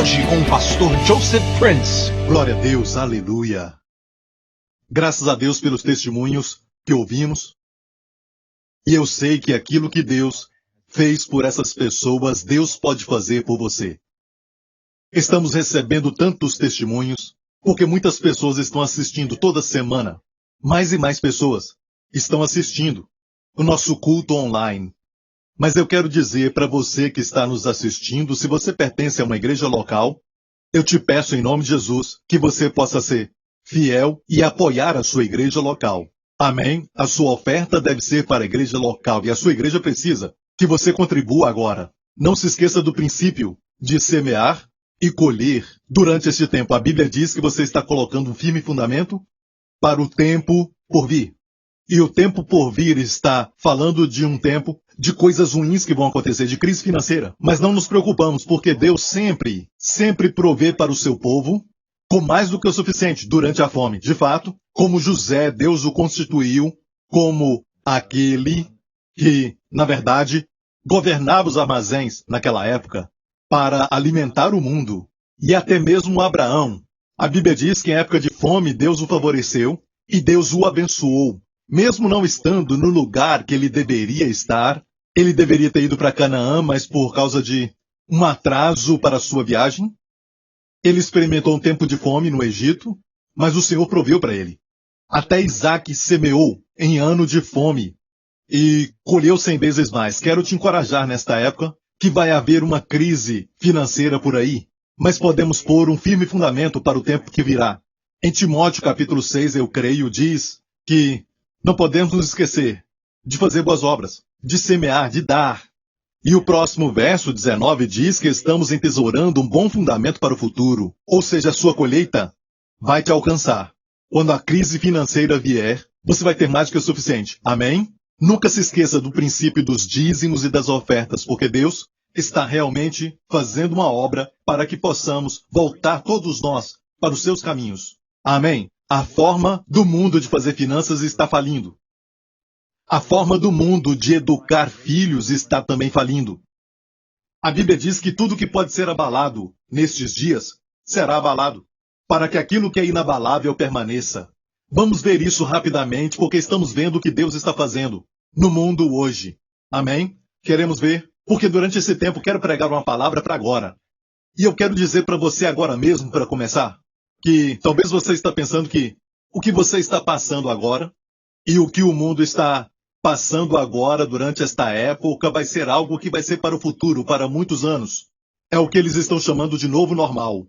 hoje com o pastor Joseph Prince. Glória a Deus, aleluia. Graças a Deus pelos testemunhos que ouvimos. E eu sei que aquilo que Deus fez por essas pessoas, Deus pode fazer por você. Estamos recebendo tantos testemunhos, porque muitas pessoas estão assistindo toda semana. Mais e mais pessoas estão assistindo o nosso culto online. Mas eu quero dizer para você que está nos assistindo, se você pertence a uma igreja local, eu te peço em nome de Jesus que você possa ser fiel e apoiar a sua igreja local. Amém? A sua oferta deve ser para a igreja local e a sua igreja precisa que você contribua agora. Não se esqueça do princípio de semear e colher durante este tempo. A Bíblia diz que você está colocando um firme fundamento para o tempo por vir. E o tempo por vir está falando de um tempo de coisas ruins que vão acontecer, de crise financeira. Mas não nos preocupamos, porque Deus sempre provê para o seu povo com mais do que o suficiente durante a fome. De fato, como José, Deus o constituiu como aquele que, na verdade, governava os armazéns naquela época para alimentar o mundo. E até mesmo Abraão. A Bíblia diz que em época de fome Deus o favoreceu e Deus o abençoou. Mesmo não estando no lugar que ele deveria estar, ele deveria ter ido para Canaã, mas por causa de um atraso para a sua viagem, ele experimentou um tempo de fome no Egito, mas o Senhor proveu para ele. Até Isaac semeou em ano de fome e colheu 100 vezes mais. Quero te encorajar nesta época que vai haver uma crise financeira por aí, mas podemos pôr um firme fundamento para o tempo que virá. Em Timóteo capítulo 6, eu creio, diz que não podemos nos esquecer de fazer boas obras, de semear, de dar. E o próximo verso 19 diz que estamos entesourando um bom fundamento para o futuro, ou seja, a sua colheita vai te alcançar. Quando a crise financeira vier, você vai ter mais do que o suficiente. Amém? Nunca se esqueça do princípio dos dízimos e das ofertas, porque Deus está realmente fazendo uma obra para que possamos voltar todos nós para os seus caminhos. Amém? A forma do mundo de fazer finanças está falindo. A forma do mundo de educar filhos está também falindo. A Bíblia diz que tudo que pode ser abalado nestes dias será abalado, para que aquilo que é inabalável permaneça. Vamos ver isso rapidamente, porque estamos vendo o que Deus está fazendo no mundo hoje. Amém? Queremos ver, porque durante esse tempo quero pregar uma palavra para agora. E eu quero dizer para você agora mesmo, para começar, que talvez você está pensando que o que você está passando agora e o que o mundo está passando agora durante esta época vai ser algo que vai ser para o futuro, para muitos anos. É o que eles estão chamando de novo normal.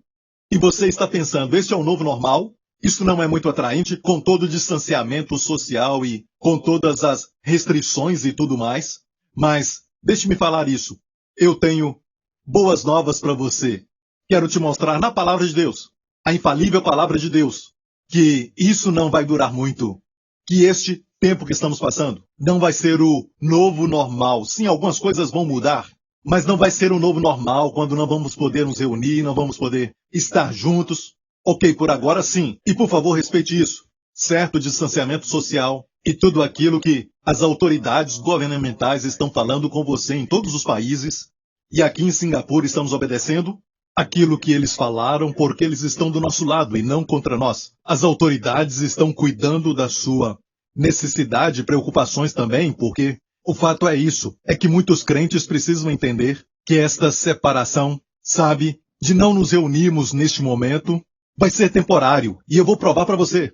E você está pensando, este é o novo normal? Isso não é muito atraente, com todo o distanciamento social e com todas as restrições e tudo mais? Mas deixe-me falar isso. Eu tenho boas novas para você. Quero te mostrar na palavra de Deus, a infalível palavra de Deus, que isso não vai durar muito, que este tempo que estamos passando não vai ser o novo normal. Sim, algumas coisas vão mudar, mas não vai ser o novo normal quando não vamos poder nos reunir, não vamos poder estar juntos. Ok, por agora sim. E por favor, respeite isso. Certo distanciamento social e tudo aquilo que as autoridades governamentais estão falando com você em todos os países. E aqui em Singapura estamos obedecendo aquilo que eles falaram, porque eles estão do nosso lado e não contra nós. As autoridades estão cuidando da sua necessidade e preocupações também, porque o fato é isso, é que muitos crentes precisam entender que esta separação, sabe, de não nos reunirmos neste momento, vai ser temporário. E eu vou provar para você.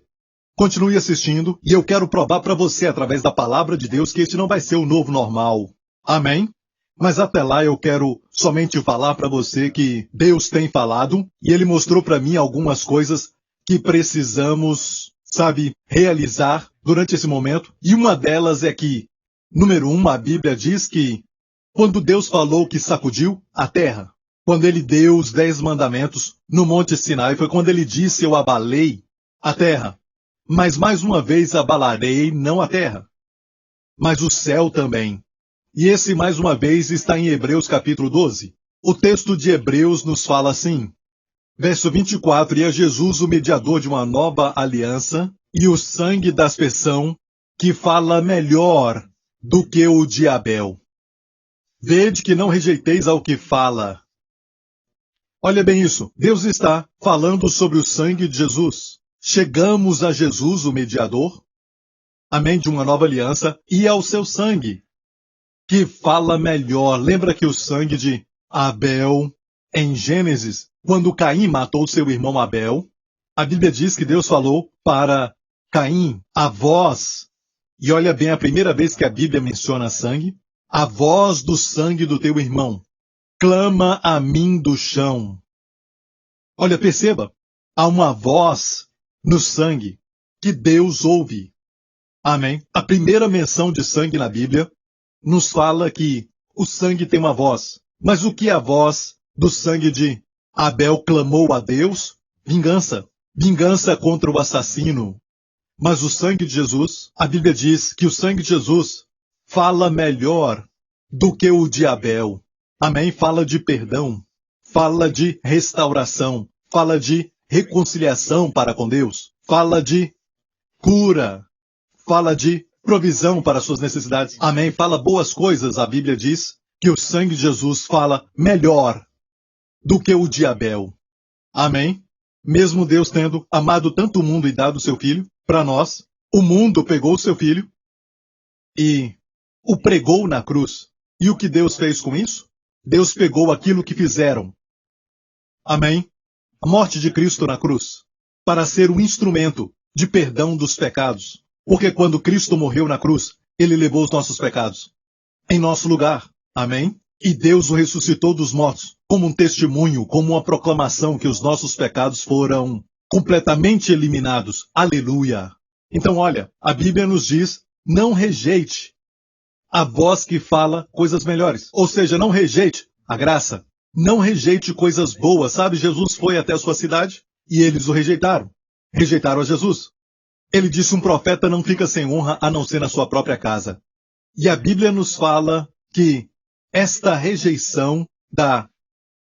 Continue assistindo e eu quero provar para você, através da palavra de Deus, que este não vai ser o novo normal. Amém? Mas até lá eu quero somente falar para você que Deus tem falado e Ele mostrou para mim algumas coisas que precisamos, sabe, realizar durante esse momento. E uma delas é que, número 1, a Bíblia diz que quando Deus falou que sacudiu a terra, quando Ele deu os 10 mandamentos no Monte Sinai, foi quando Ele disse: eu abalei a terra. Mas mais uma vez abalarei não a terra, mas o céu também. E esse mais uma vez está em Hebreus capítulo 12. O texto de Hebreus nos fala assim, verso 24, e é Jesus o mediador de uma nova aliança, e o sangue da aspersão, que fala melhor do que o de Abel. Vede que não rejeiteis ao que fala. Olha bem isso. Deus está falando sobre o sangue de Jesus. Chegamos a Jesus, o mediador, amém, de uma nova aliança, e ao seu sangue, que fala melhor. Lembra que o sangue de Abel, em Gênesis, quando Caim matou seu irmão Abel, a Bíblia diz que Deus falou para Caim, a voz, e olha bem, a primeira vez que a Bíblia menciona sangue, a voz do sangue do teu irmão clama a mim do chão. Olha, perceba, há uma voz no sangue que Deus ouve. Amém? A primeira menção de sangue na Bíblia nos fala que o sangue tem uma voz. Mas o que a voz do sangue de Abel clamou a Deus? Vingança. Vingança contra o assassino. Mas o sangue de Jesus, a Bíblia diz que o sangue de Jesus fala melhor do que o de Abel. Amém? Fala de perdão, fala de restauração, fala de reconciliação para com Deus, fala de cura, fala de provisão para suas necessidades. Amém? Fala boas coisas. A Bíblia diz que o sangue de Jesus fala melhor do que o de Abel. Amém? Mesmo Deus tendo amado tanto o mundo e dado o seu Filho para nós, o mundo pegou o seu Filho e o pregou na cruz. E o que Deus fez com isso? Deus pegou aquilo que fizeram. Amém? A morte de Cristo na cruz, para ser um instrumento de perdão dos pecados. Porque quando Cristo morreu na cruz, Ele levou os nossos pecados em nosso lugar. Amém? E Deus o ressuscitou dos mortos, como um testemunho, como uma proclamação que os nossos pecados foram completamente eliminados. Aleluia! Então, olha, a Bíblia nos diz, não rejeite a voz que fala coisas melhores. Ou seja, não rejeite a graça. Não rejeite coisas boas. Sabe, Jesus foi até a sua cidade e eles o rejeitaram. Rejeitaram a Jesus. Ele disse, um profeta não fica sem honra a não ser na sua própria casa. E a Bíblia nos fala que esta rejeição da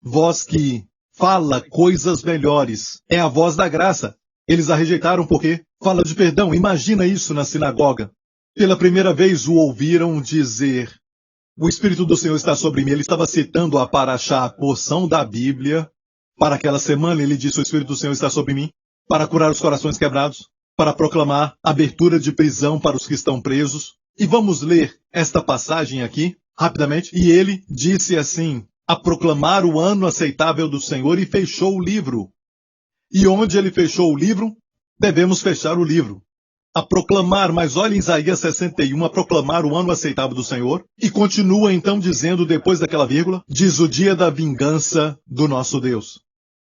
voz que fala coisas melhores é a voz da graça. Eles a rejeitaram porque fala de perdão. Imagina isso na sinagoga. Pela primeira vez o ouviram dizer, o Espírito do Senhor está sobre mim. Ele estava citando a Paraxá, a porção da Bíblia. Para aquela semana ele disse, o Espírito do Senhor está sobre mim, para curar os corações quebrados, para proclamar abertura de prisão para os que estão presos. E vamos ler esta passagem aqui, rapidamente. E ele disse assim, a proclamar o ano aceitável do Senhor, e fechou o livro. E onde ele fechou o livro, devemos fechar o livro. A proclamar, mas olha em Isaías 61, a proclamar o ano aceitável do Senhor, e continua então dizendo, depois daquela vírgula, diz o dia da vingança do nosso Deus.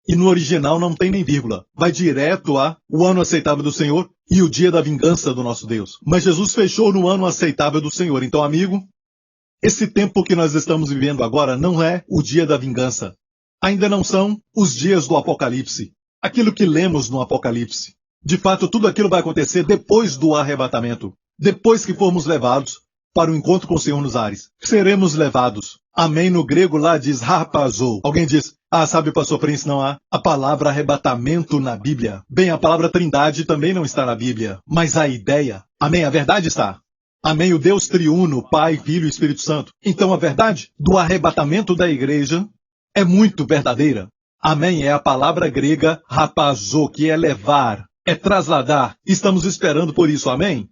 E no original não tem nem vírgula, vai direto a o ano aceitável do Senhor e o dia da vingança do nosso Deus. Mas Jesus fechou no ano aceitável do Senhor. Então, amigo, esse tempo que nós estamos vivendo agora não é o dia da vingança. Ainda não são os dias do Apocalipse. Aquilo que lemos no Apocalipse. De fato, tudo aquilo vai acontecer depois do arrebatamento. Depois que formos levados para o encontro com o Senhor nos ares. Seremos levados. Amém. No grego lá diz harpazo. Alguém diz, sabe, pastor Prince, não há a palavra arrebatamento na Bíblia. Bem, a palavra trindade também não está na Bíblia. Mas a ideia, amém, a verdade está. Amém, o Deus triuno, Pai, Filho e Espírito Santo. Então a verdade do arrebatamento da igreja é muito verdadeira. Amém, é a palavra grega harpazo, que é levar. É trasladar. Estamos esperando por isso, amém?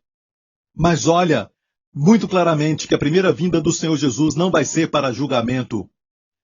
Mas olha, muito claramente que a primeira vinda do Senhor Jesus não vai ser para julgamento.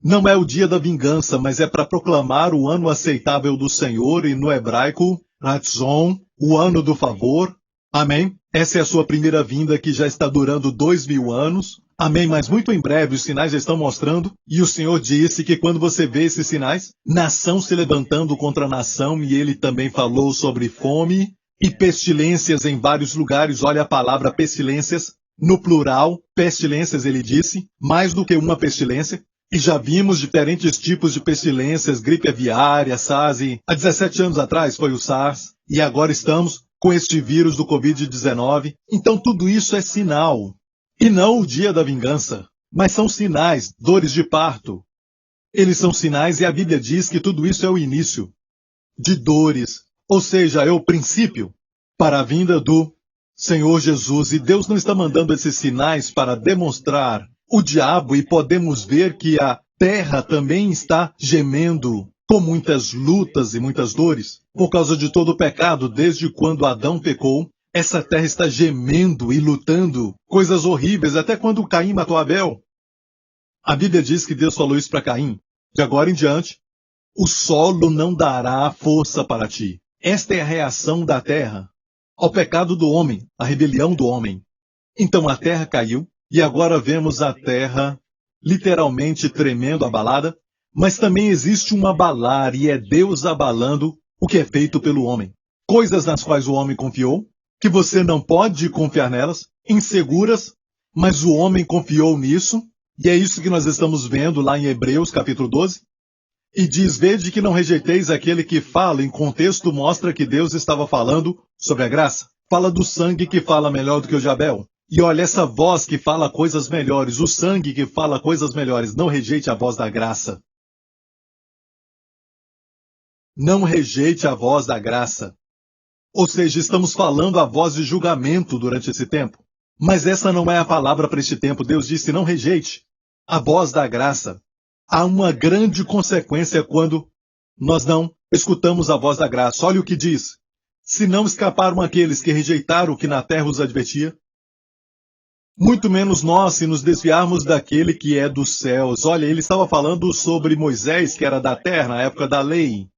Não é o dia da vingança, mas é para proclamar o ano aceitável do Senhor, e no hebraico, Ratzon, o ano do favor. Amém? Essa é a sua primeira vinda, que já está durando 2000 anos. Amém, mas muito em breve os sinais já estão mostrando, e o Senhor disse que quando você vê esses sinais, nação se levantando contra nação, e ele também falou sobre fome e pestilências em vários lugares. Olha a palavra pestilências, no plural, pestilências ele disse, mais do que uma pestilência, e já vimos diferentes tipos de pestilências, gripe aviária, SARS, e há 17 anos atrás foi o SARS, e agora estamos com este vírus do Covid-19, então tudo isso é sinal. E não o dia da vingança, mas são sinais, dores de parto. Eles são sinais, e a Bíblia diz que tudo isso é o início de dores, ou seja, é o princípio para a vinda do Senhor Jesus. E Deus não está mandando esses sinais para demonstrar o diabo, e podemos ver que a terra também está gemendo com muitas lutas e muitas dores, por causa de todo o pecado, desde quando Adão pecou, essa terra está gemendo e lutando, coisas horríveis, até quando Caim matou Abel. A Bíblia diz que Deus falou isso para Caim. De agora em diante, o solo não dará força para ti. Esta é a reação da terra ao pecado do homem, à rebelião do homem. Então a terra caiu, e agora vemos a terra literalmente tremendo, abalada, mas também existe um abalar, e é Deus abalando o que é feito pelo homem. Coisas nas quais o homem confiou, que você não pode confiar nelas, inseguras, mas o homem confiou nisso, e é isso que nós estamos vendo lá em Hebreus capítulo 12. E diz, vede que não rejeiteis aquele que fala, em contexto mostra que Deus estava falando sobre a graça. Fala do sangue que fala melhor do que o de Abel. E olha, essa voz que fala coisas melhores, o sangue que fala coisas melhores, não rejeite a voz da graça. Não rejeite a voz da graça. Ou seja, estamos falando a voz de julgamento durante esse tempo. Mas essa não é a palavra para este tempo. Deus disse, não rejeite a voz da graça. Há uma grande consequência quando nós não escutamos a voz da graça. Olha o que diz. Se não escaparam aqueles que rejeitaram o que na terra os advertia, muito menos nós, se nos desviarmos daquele que é dos céus. Olha, ele estava falando sobre Moisés, que era da terra, na época da lei.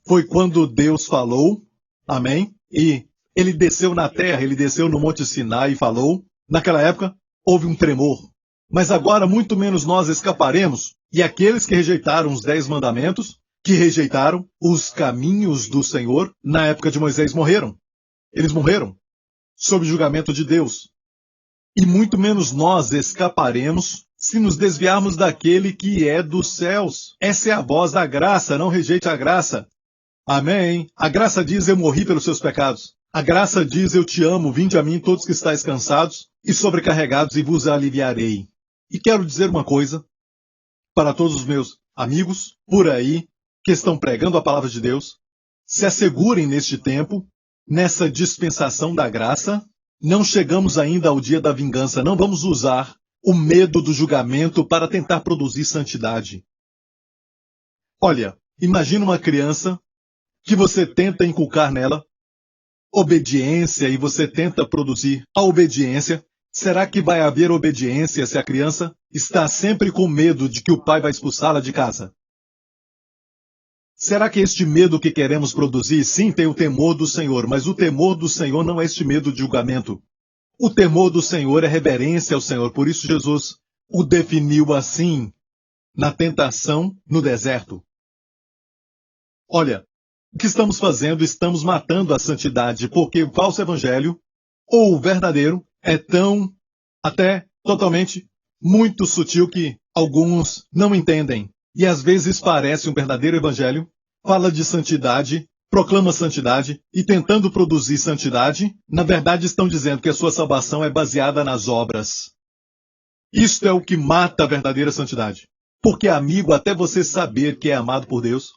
Foi quando Deus falou, amém? E ele desceu na terra, ele desceu no Monte Sinai e falou. Naquela época, houve um tremor. Mas agora, muito menos nós escaparemos. E aqueles que rejeitaram os 10 mandamentos, que rejeitaram os caminhos do Senhor, na época de Moisés morreram. Eles morreram sob julgamento de Deus. E muito menos nós escaparemos se nos desviarmos daquele que é dos céus. Essa é a voz da graça, não rejeite a graça. Amém. A graça diz, eu morri pelos seus pecados. A graça diz, eu te amo, vinde a mim todos que estáis cansados e sobrecarregados e vos aliviarei. E quero dizer uma coisa para todos os meus amigos por aí que estão pregando a palavra de Deus. Se assegurem neste tempo, nessa dispensação da graça. Não chegamos ainda ao dia da vingança. Não vamos usar o medo do julgamento para tentar produzir santidade. Olha, imagina uma criança que você tenta inculcar nela obediência e você tenta produzir a obediência. Será que vai haver obediência se a criança está sempre com medo de que o pai vai expulsá-la de casa? Será que este medo que queremos produzir, sim, tem o temor do Senhor, mas o temor do Senhor não é este medo de julgamento. O temor do Senhor é reverência ao Senhor, por isso Jesus o definiu assim, na tentação no deserto. Olha, o que estamos fazendo? Estamos matando a santidade, porque o falso evangelho, ou o verdadeiro, é tão, até totalmente, muito sutil que alguns não entendem. E às vezes parece um verdadeiro evangelho, fala de santidade, proclama santidade, e tentando produzir santidade, na verdade estão dizendo que a sua salvação é baseada nas obras. Isto é o que mata a verdadeira santidade. Porque, amigo, até você saber que é amado por Deus,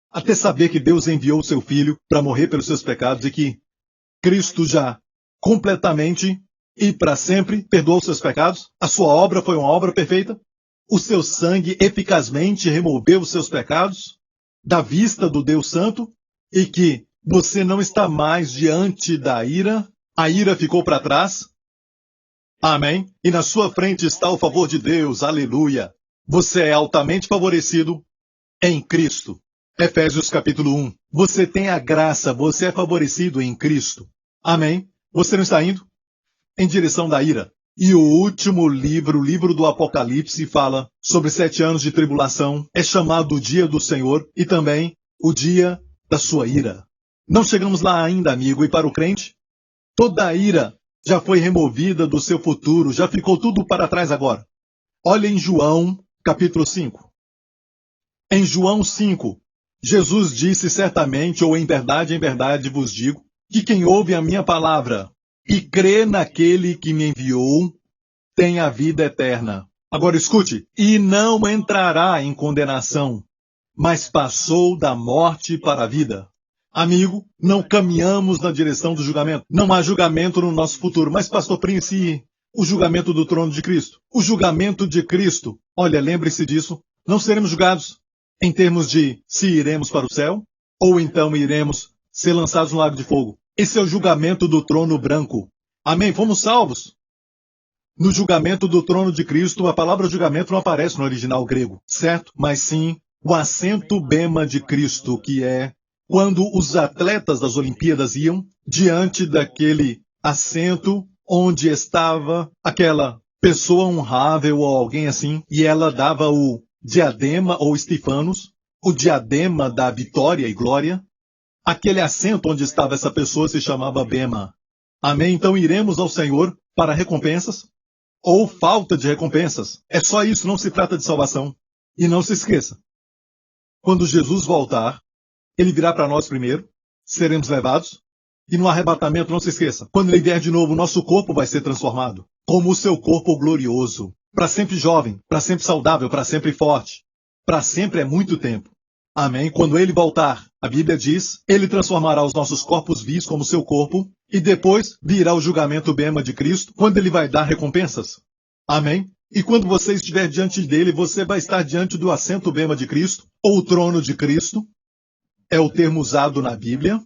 até saber que Deus enviou o seu Filho para morrer pelos seus pecados e que Cristo já completamente e para sempre perdoou os seus pecados, a sua obra foi uma obra perfeita, o seu sangue eficazmente removeu os seus pecados da vista do Deus Santo e que você não está mais diante da ira, a ira ficou para trás. Amém? E na sua frente está o favor de Deus, aleluia. Você é altamente favorecido em Cristo. Efésios capítulo 1. Você tem a graça, você é favorecido em Cristo. Amém? Você não está indo em direção da ira. E o último livro, o livro do Apocalipse, fala sobre 7 anos de tribulação. É chamado o dia do Senhor e também o dia da sua ira. Não chegamos lá ainda, amigo, e para o crente, toda a ira já foi removida do seu futuro, já ficou tudo para trás agora. Olha em João, capítulo 5. Em João 5, Jesus disse certamente, ou em verdade vos digo, que quem ouve a minha palavra e crê naquele que me enviou, tem a vida eterna. Agora escute, e não entrará em condenação, mas passou da morte para a vida. Amigo, não caminhamos na direção do julgamento. Não há julgamento no nosso futuro. Mas, pastor Prince, o julgamento do trono de Cristo. O julgamento de Cristo. Olha, lembre-se disso. Não seremos julgados em termos de se iremos para o céu, ou então iremos ser lançados no lago de fogo. Esse é o julgamento do trono branco. Amém? Fomos salvos. No julgamento do trono de Cristo, a palavra julgamento não aparece no original grego, certo? Mas sim o assento bema de Cristo, que é quando os atletas das Olimpíadas iam diante daquele assento onde estava aquela pessoa honrável ou alguém assim, e ela dava o diadema ou estifanos, o diadema da vitória e glória. Aquele assento onde estava essa pessoa se chamava bema. Amém? Então iremos ao Senhor para recompensas ou falta de recompensas. É só isso, não se trata de salvação. E não se esqueça, quando Jesus voltar, ele virá para nós primeiro, seremos levados, e no arrebatamento, não se esqueça, quando ele vier de novo, nosso corpo vai ser transformado, como o seu corpo glorioso, para sempre jovem, para sempre saudável, para sempre forte. Para sempre é muito tempo. Amém? Quando ele voltar, a Bíblia diz, ele transformará os nossos corpos vis como seu corpo, e depois virá o julgamento bema de Cristo, quando ele vai dar recompensas. Amém? E quando você estiver diante dele, você vai estar diante do assento bema de Cristo, ou o trono de Cristo, é o termo usado na Bíblia,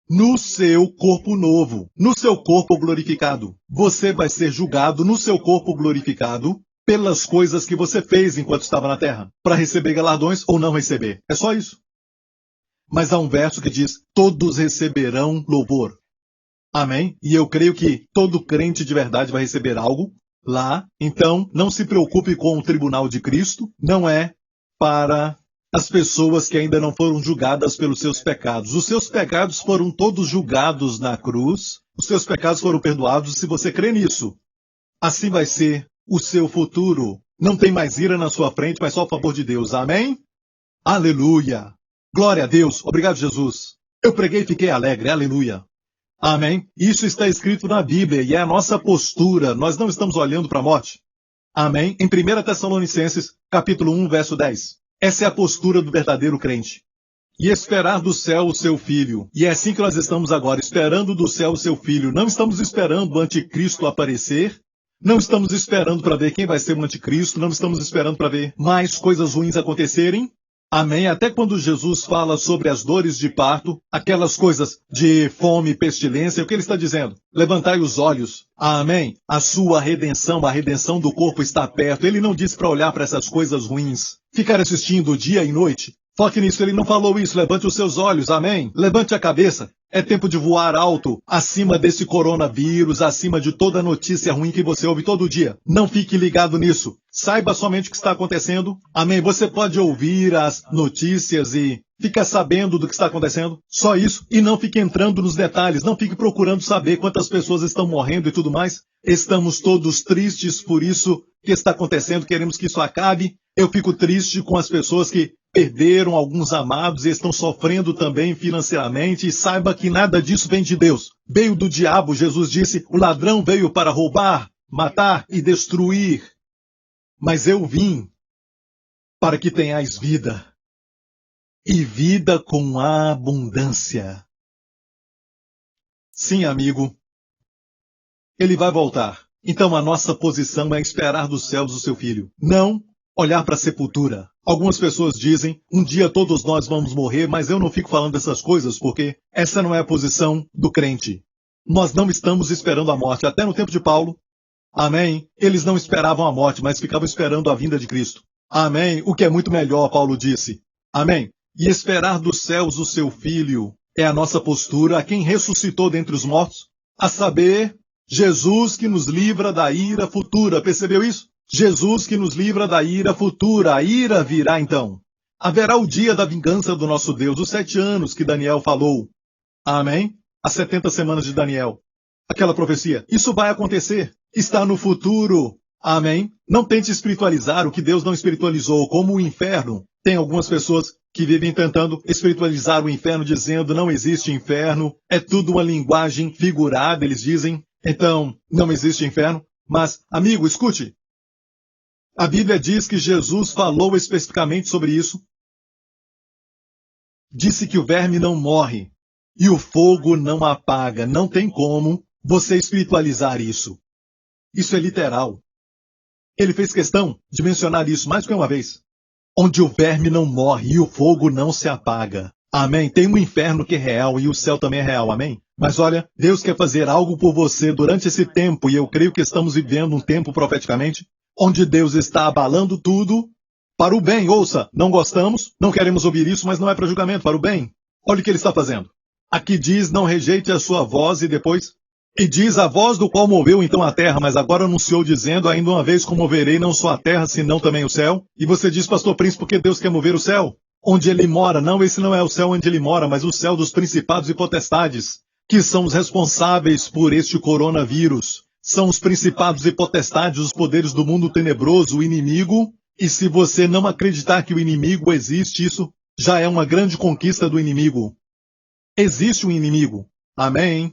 no seu corpo novo, no seu corpo glorificado. Você vai ser julgado no seu corpo glorificado pelas coisas que você fez enquanto estava na terra, para receber galardões ou não receber. É só isso. Mas há um verso que diz, todos receberão louvor. Amém? E eu creio que todo crente de verdade vai receber algo lá. Então, não se preocupe com o tribunal de Cristo. Não é para as pessoas que ainda não foram julgadas pelos seus pecados. Os seus pecados foram todos julgados na cruz. Os seus pecados foram perdoados. Se você crê nisso, assim vai ser o seu futuro. Não tem mais ira na sua frente, mas só a favor de Deus. Amém? Aleluia! Glória a Deus! Obrigado, Jesus! Eu preguei e fiquei alegre. Aleluia! Amém? Isso está escrito na Bíblia e é a nossa postura. Nós não estamos olhando para a morte. Amém? Em 1 Tessalonicenses, capítulo 1, verso 10. Essa é a postura do verdadeiro crente. E esperar do céu o seu filho. E é assim que nós estamos agora, esperando do céu o seu filho. Não estamos esperando o anticristo aparecer. Não estamos esperando para ver quem vai ser o anticristo. Não estamos esperando para ver mais coisas ruins acontecerem. Amém? Até quando Jesus fala sobre as dores de parto, aquelas coisas de fome, pestilência, o que ele está dizendo? Levantai os olhos. Amém? A sua redenção, a redenção do corpo está perto. Ele não disse para olhar para essas coisas ruins. Ficar assistindo dia e noite. Foque nisso, ele não falou isso. Levante os seus olhos, amém? Levante a cabeça. É tempo de voar alto, acima desse coronavírus, acima de toda notícia ruim que você ouve todo dia. Não fique ligado nisso. Saiba somente o que está acontecendo. Amém? Você pode ouvir as notícias e ficar sabendo do que está acontecendo. Só isso. E não fique entrando nos detalhes. Não fique procurando saber quantas pessoas estão morrendo e tudo mais. Estamos todos tristes por isso que está acontecendo. Queremos que isso acabe. Eu fico triste com as pessoas que perderam alguns amados e estão sofrendo também financeiramente. E saiba que nada disso vem de Deus. Veio do diabo. Jesus disse, o ladrão veio para roubar, matar e destruir. Mas eu vim para que tenhais vida. E vida com abundância. Sim, amigo. Ele vai voltar. Então a nossa posição é esperar dos céus o seu filho. Não olhar para a sepultura. Algumas pessoas dizem, um dia todos nós vamos morrer, mas eu não fico falando dessas coisas porque essa não é a posição do crente. Nós não estamos esperando a morte. Até no tempo de Paulo, amém, eles não esperavam a morte, mas ficavam esperando a vinda de Cristo. Amém, o que é muito melhor, Paulo disse. Amém. E esperar dos céus o seu filho é a nossa postura, a quem ressuscitou dentre os mortos, a saber, Jesus que nos livra da ira futura. Percebeu isso? Jesus que nos livra da ira futura. A ira virá então. Haverá o dia da vingança do nosso Deus, os 7 anos que Daniel falou. Amém? As 70 semanas de Daniel. Aquela profecia. Isso vai acontecer. Está no futuro. Amém? Não tente espiritualizar o que Deus não espiritualizou, como o inferno. Tem algumas pessoas que vivem tentando espiritualizar o inferno, dizendo não existe inferno, é tudo uma linguagem figurada, eles dizem. Então, não existe inferno. Mas, amigo, escute. A Bíblia diz que Jesus falou especificamente sobre isso. Disse que o verme não morre e o fogo não apaga. Não tem como você espiritualizar isso. Isso é literal. Ele fez questão de mencionar isso mais do que uma vez. onde o verme não morre e o fogo não se apaga. Amém? Tem um inferno que é real e o céu também é real, amém? Mas olha, Deus quer fazer algo por você durante esse tempo, e eu creio que estamos vivendo um tempo profeticamente, onde Deus está abalando tudo para o bem. Ouça, não gostamos, não queremos ouvir isso, mas não é para julgamento, para o bem. Olha o que ele está fazendo. Aqui diz, não rejeite a sua voz, e depois... E diz, a voz do qual moveu então a terra, mas agora anunciou dizendo, ainda uma vez comoverei não só a terra, senão também o céu. E você diz, pastor Príncipe, porque Deus quer mover o céu? Onde ele mora? Não, esse não é o céu onde ele mora, mas o céu dos principados e potestades, que são os responsáveis por este coronavírus. São os principados e potestades, os poderes do mundo tenebroso, o inimigo. E se você não acreditar que o inimigo existe, isso já é uma grande conquista do inimigo. Existe um inimigo. Amém?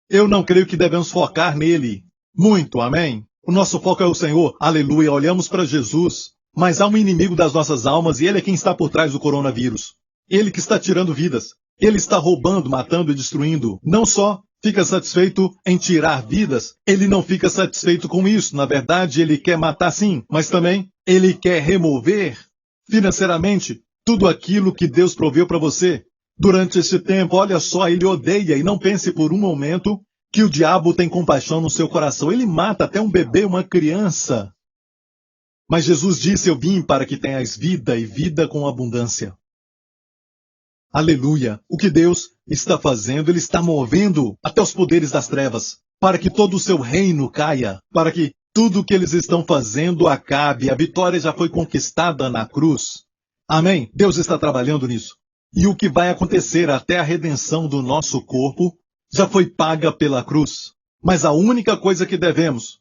Eu não creio que devemos focar nele. Muito, amém? O nosso foco é o Senhor. Aleluia, olhamos para Jesus. Mas há um inimigo das nossas almas e ele é quem está por trás do coronavírus. Ele que está tirando vidas. Ele está roubando, matando e destruindo. Não só fica satisfeito em tirar vidas, ele não fica satisfeito com isso. Na verdade, ele quer matar sim, mas também ele quer remover financeiramente tudo aquilo que Deus proveu para você. Durante esse tempo, olha só, ele odeia, e não pense por um momento que o diabo tem compaixão no seu coração. Ele mata até um bebê, uma criança. Mas Jesus disse, eu vim para que tenhas vida e vida com abundância. Aleluia! O que Deus está fazendo, Ele está movendo até os poderes das trevas, para que todo o seu reino caia, para que tudo o que eles estão fazendo acabe. A vitória já foi conquistada na cruz. Amém? Deus está trabalhando nisso. E o que vai acontecer até a redenção do nosso corpo já foi paga pela cruz. Mas a única coisa que devemos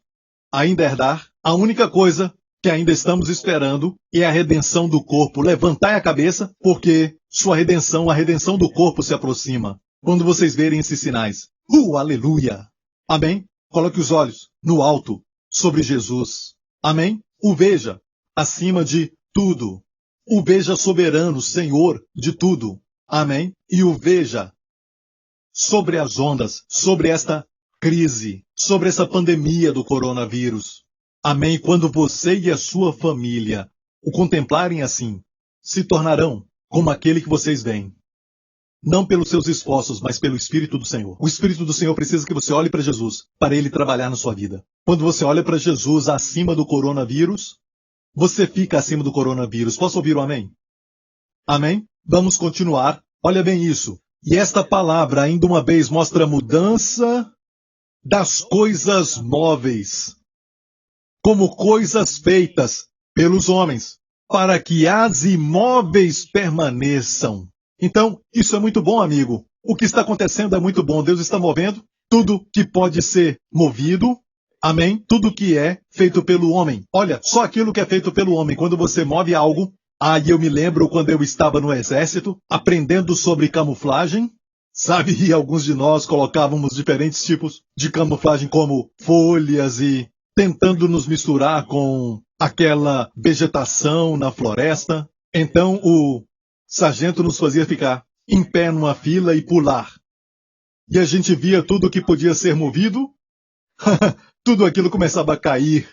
ainda herdar, a única coisa que ainda estamos esperando é a redenção do corpo. Levantai a cabeça, porque sua redenção, a redenção do corpo se aproxima. Quando vocês verem esses sinais. Aleluia! Amém? Coloque os olhos no alto, sobre Jesus. Amém? O veja acima de tudo. O veja soberano, Senhor de tudo. Amém? E o veja sobre as ondas, sobre esta crise, sobre essa pandemia do coronavírus. Amém? Quando você e a sua família o contemplarem assim, se tornarão como aquele que vocês veem. Não pelos seus esforços, mas pelo Espírito do Senhor. O Espírito do Senhor precisa que você olhe para Jesus, para Ele trabalhar na sua vida. Quando você olha para Jesus acima do coronavírus, você fica acima do coronavírus. Posso ouvir o amém? Amém? Vamos continuar. Olha bem isso. E esta palavra, ainda uma vez, mostra a mudança das coisas móveis, como coisas feitas pelos homens, para que as imóveis permaneçam. Então, isso é muito bom, amigo. O que está acontecendo é muito bom. Deus está movendo tudo que pode ser movido. Amém? Tudo que é feito pelo homem. Olha, só aquilo que é feito pelo homem. Quando você move algo, aí eu me lembro quando eu estava no exército, aprendendo sobre camuflagem. Sabe, e alguns de nós colocávamos diferentes tipos de camuflagem, como folhas e tentando nos misturar com aquela vegetação na floresta. Então o sargento nos fazia ficar em pé numa fila e pular. E a gente via tudo que podia ser movido. Tudo aquilo começava a cair.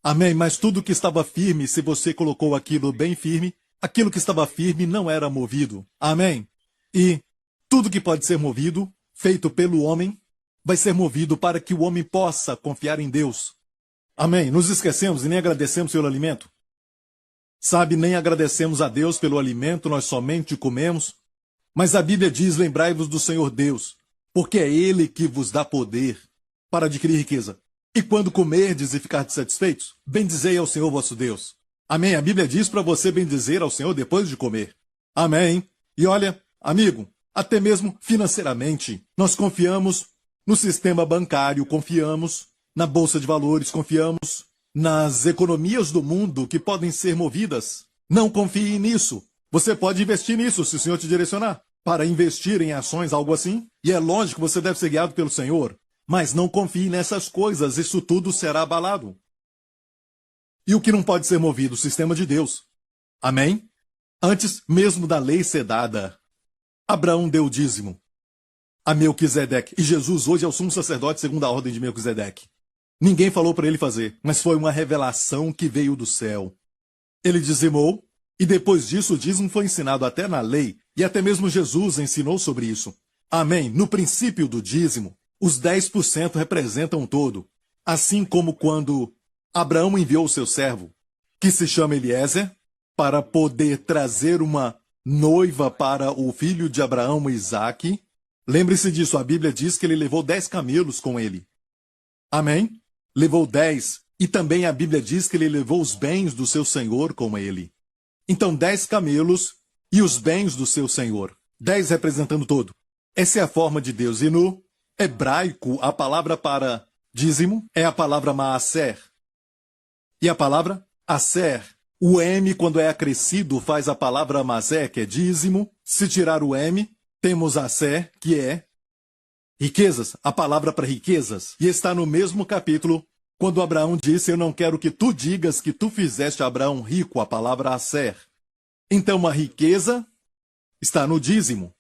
Amém, mas tudo que estava firme, se você colocou aquilo bem firme, aquilo que estava firme não era movido. Amém? E tudo que pode ser movido, feito pelo homem, vai ser movido para que o homem possa confiar em Deus. Amém? Nos esquecemos e nem agradecemos pelo alimento. Sabe, nem agradecemos a Deus pelo alimento, nós somente comemos. Mas a Bíblia diz, lembrai-vos do Senhor Deus, porque é Ele que vos dá poder para adquirir riqueza. E quando comerdes e ficardes satisfeitos, bendizei ao Senhor vosso Deus. Amém? A Bíblia diz para você bendizer ao Senhor depois de comer. Amém? E olha, amigo, até mesmo financeiramente, nós confiamos no sistema bancário, confiamos na Bolsa de Valores, confiamos nas economias do mundo que podem ser movidas. Não confie nisso. Você pode investir nisso, se o Senhor te direcionar, para investir em ações, algo assim. E é lógico que você deve ser guiado pelo Senhor. Mas não confie nessas coisas, isso tudo será abalado. E o que não pode ser movido? O sistema de Deus. Amém? Antes mesmo da lei ser dada, Abraão deu o dízimo a Melquisedeque. E Jesus hoje é o sumo sacerdote segundo a ordem de Melquisedeque. Ninguém falou para ele fazer, mas foi uma revelação que veio do céu. Ele dizimou E depois disso, o dízimo foi ensinado até na lei, e até mesmo Jesus ensinou sobre isso. Amém. No princípio do dízimo, os 10% representam o todo. Assim como quando Abraão enviou o seu servo, que se chama Eliezer, para poder trazer uma noiva para o filho de Abraão, Isaque. Lembre-se disso, a Bíblia diz que ele levou 10 camelos com ele. Amém? Levou 10. E também a Bíblia diz que ele levou os bens do seu senhor com ele. Então, 10 camelos e os bens do seu senhor. 10 representando todo. Essa é a forma de Deus. E no hebraico, a palavra para dízimo é a palavra maaser. E a palavra aser. O M, quando é acrescido, faz a palavra masé, que é dízimo. Se tirar o M, temos aser, que é riquezas, a palavra para riquezas. E está no mesmo capítulo, quando Abraão disse, eu não quero que tu digas que tu fizeste Abraão rico, a palavra aser. Então a riqueza está no dízimo.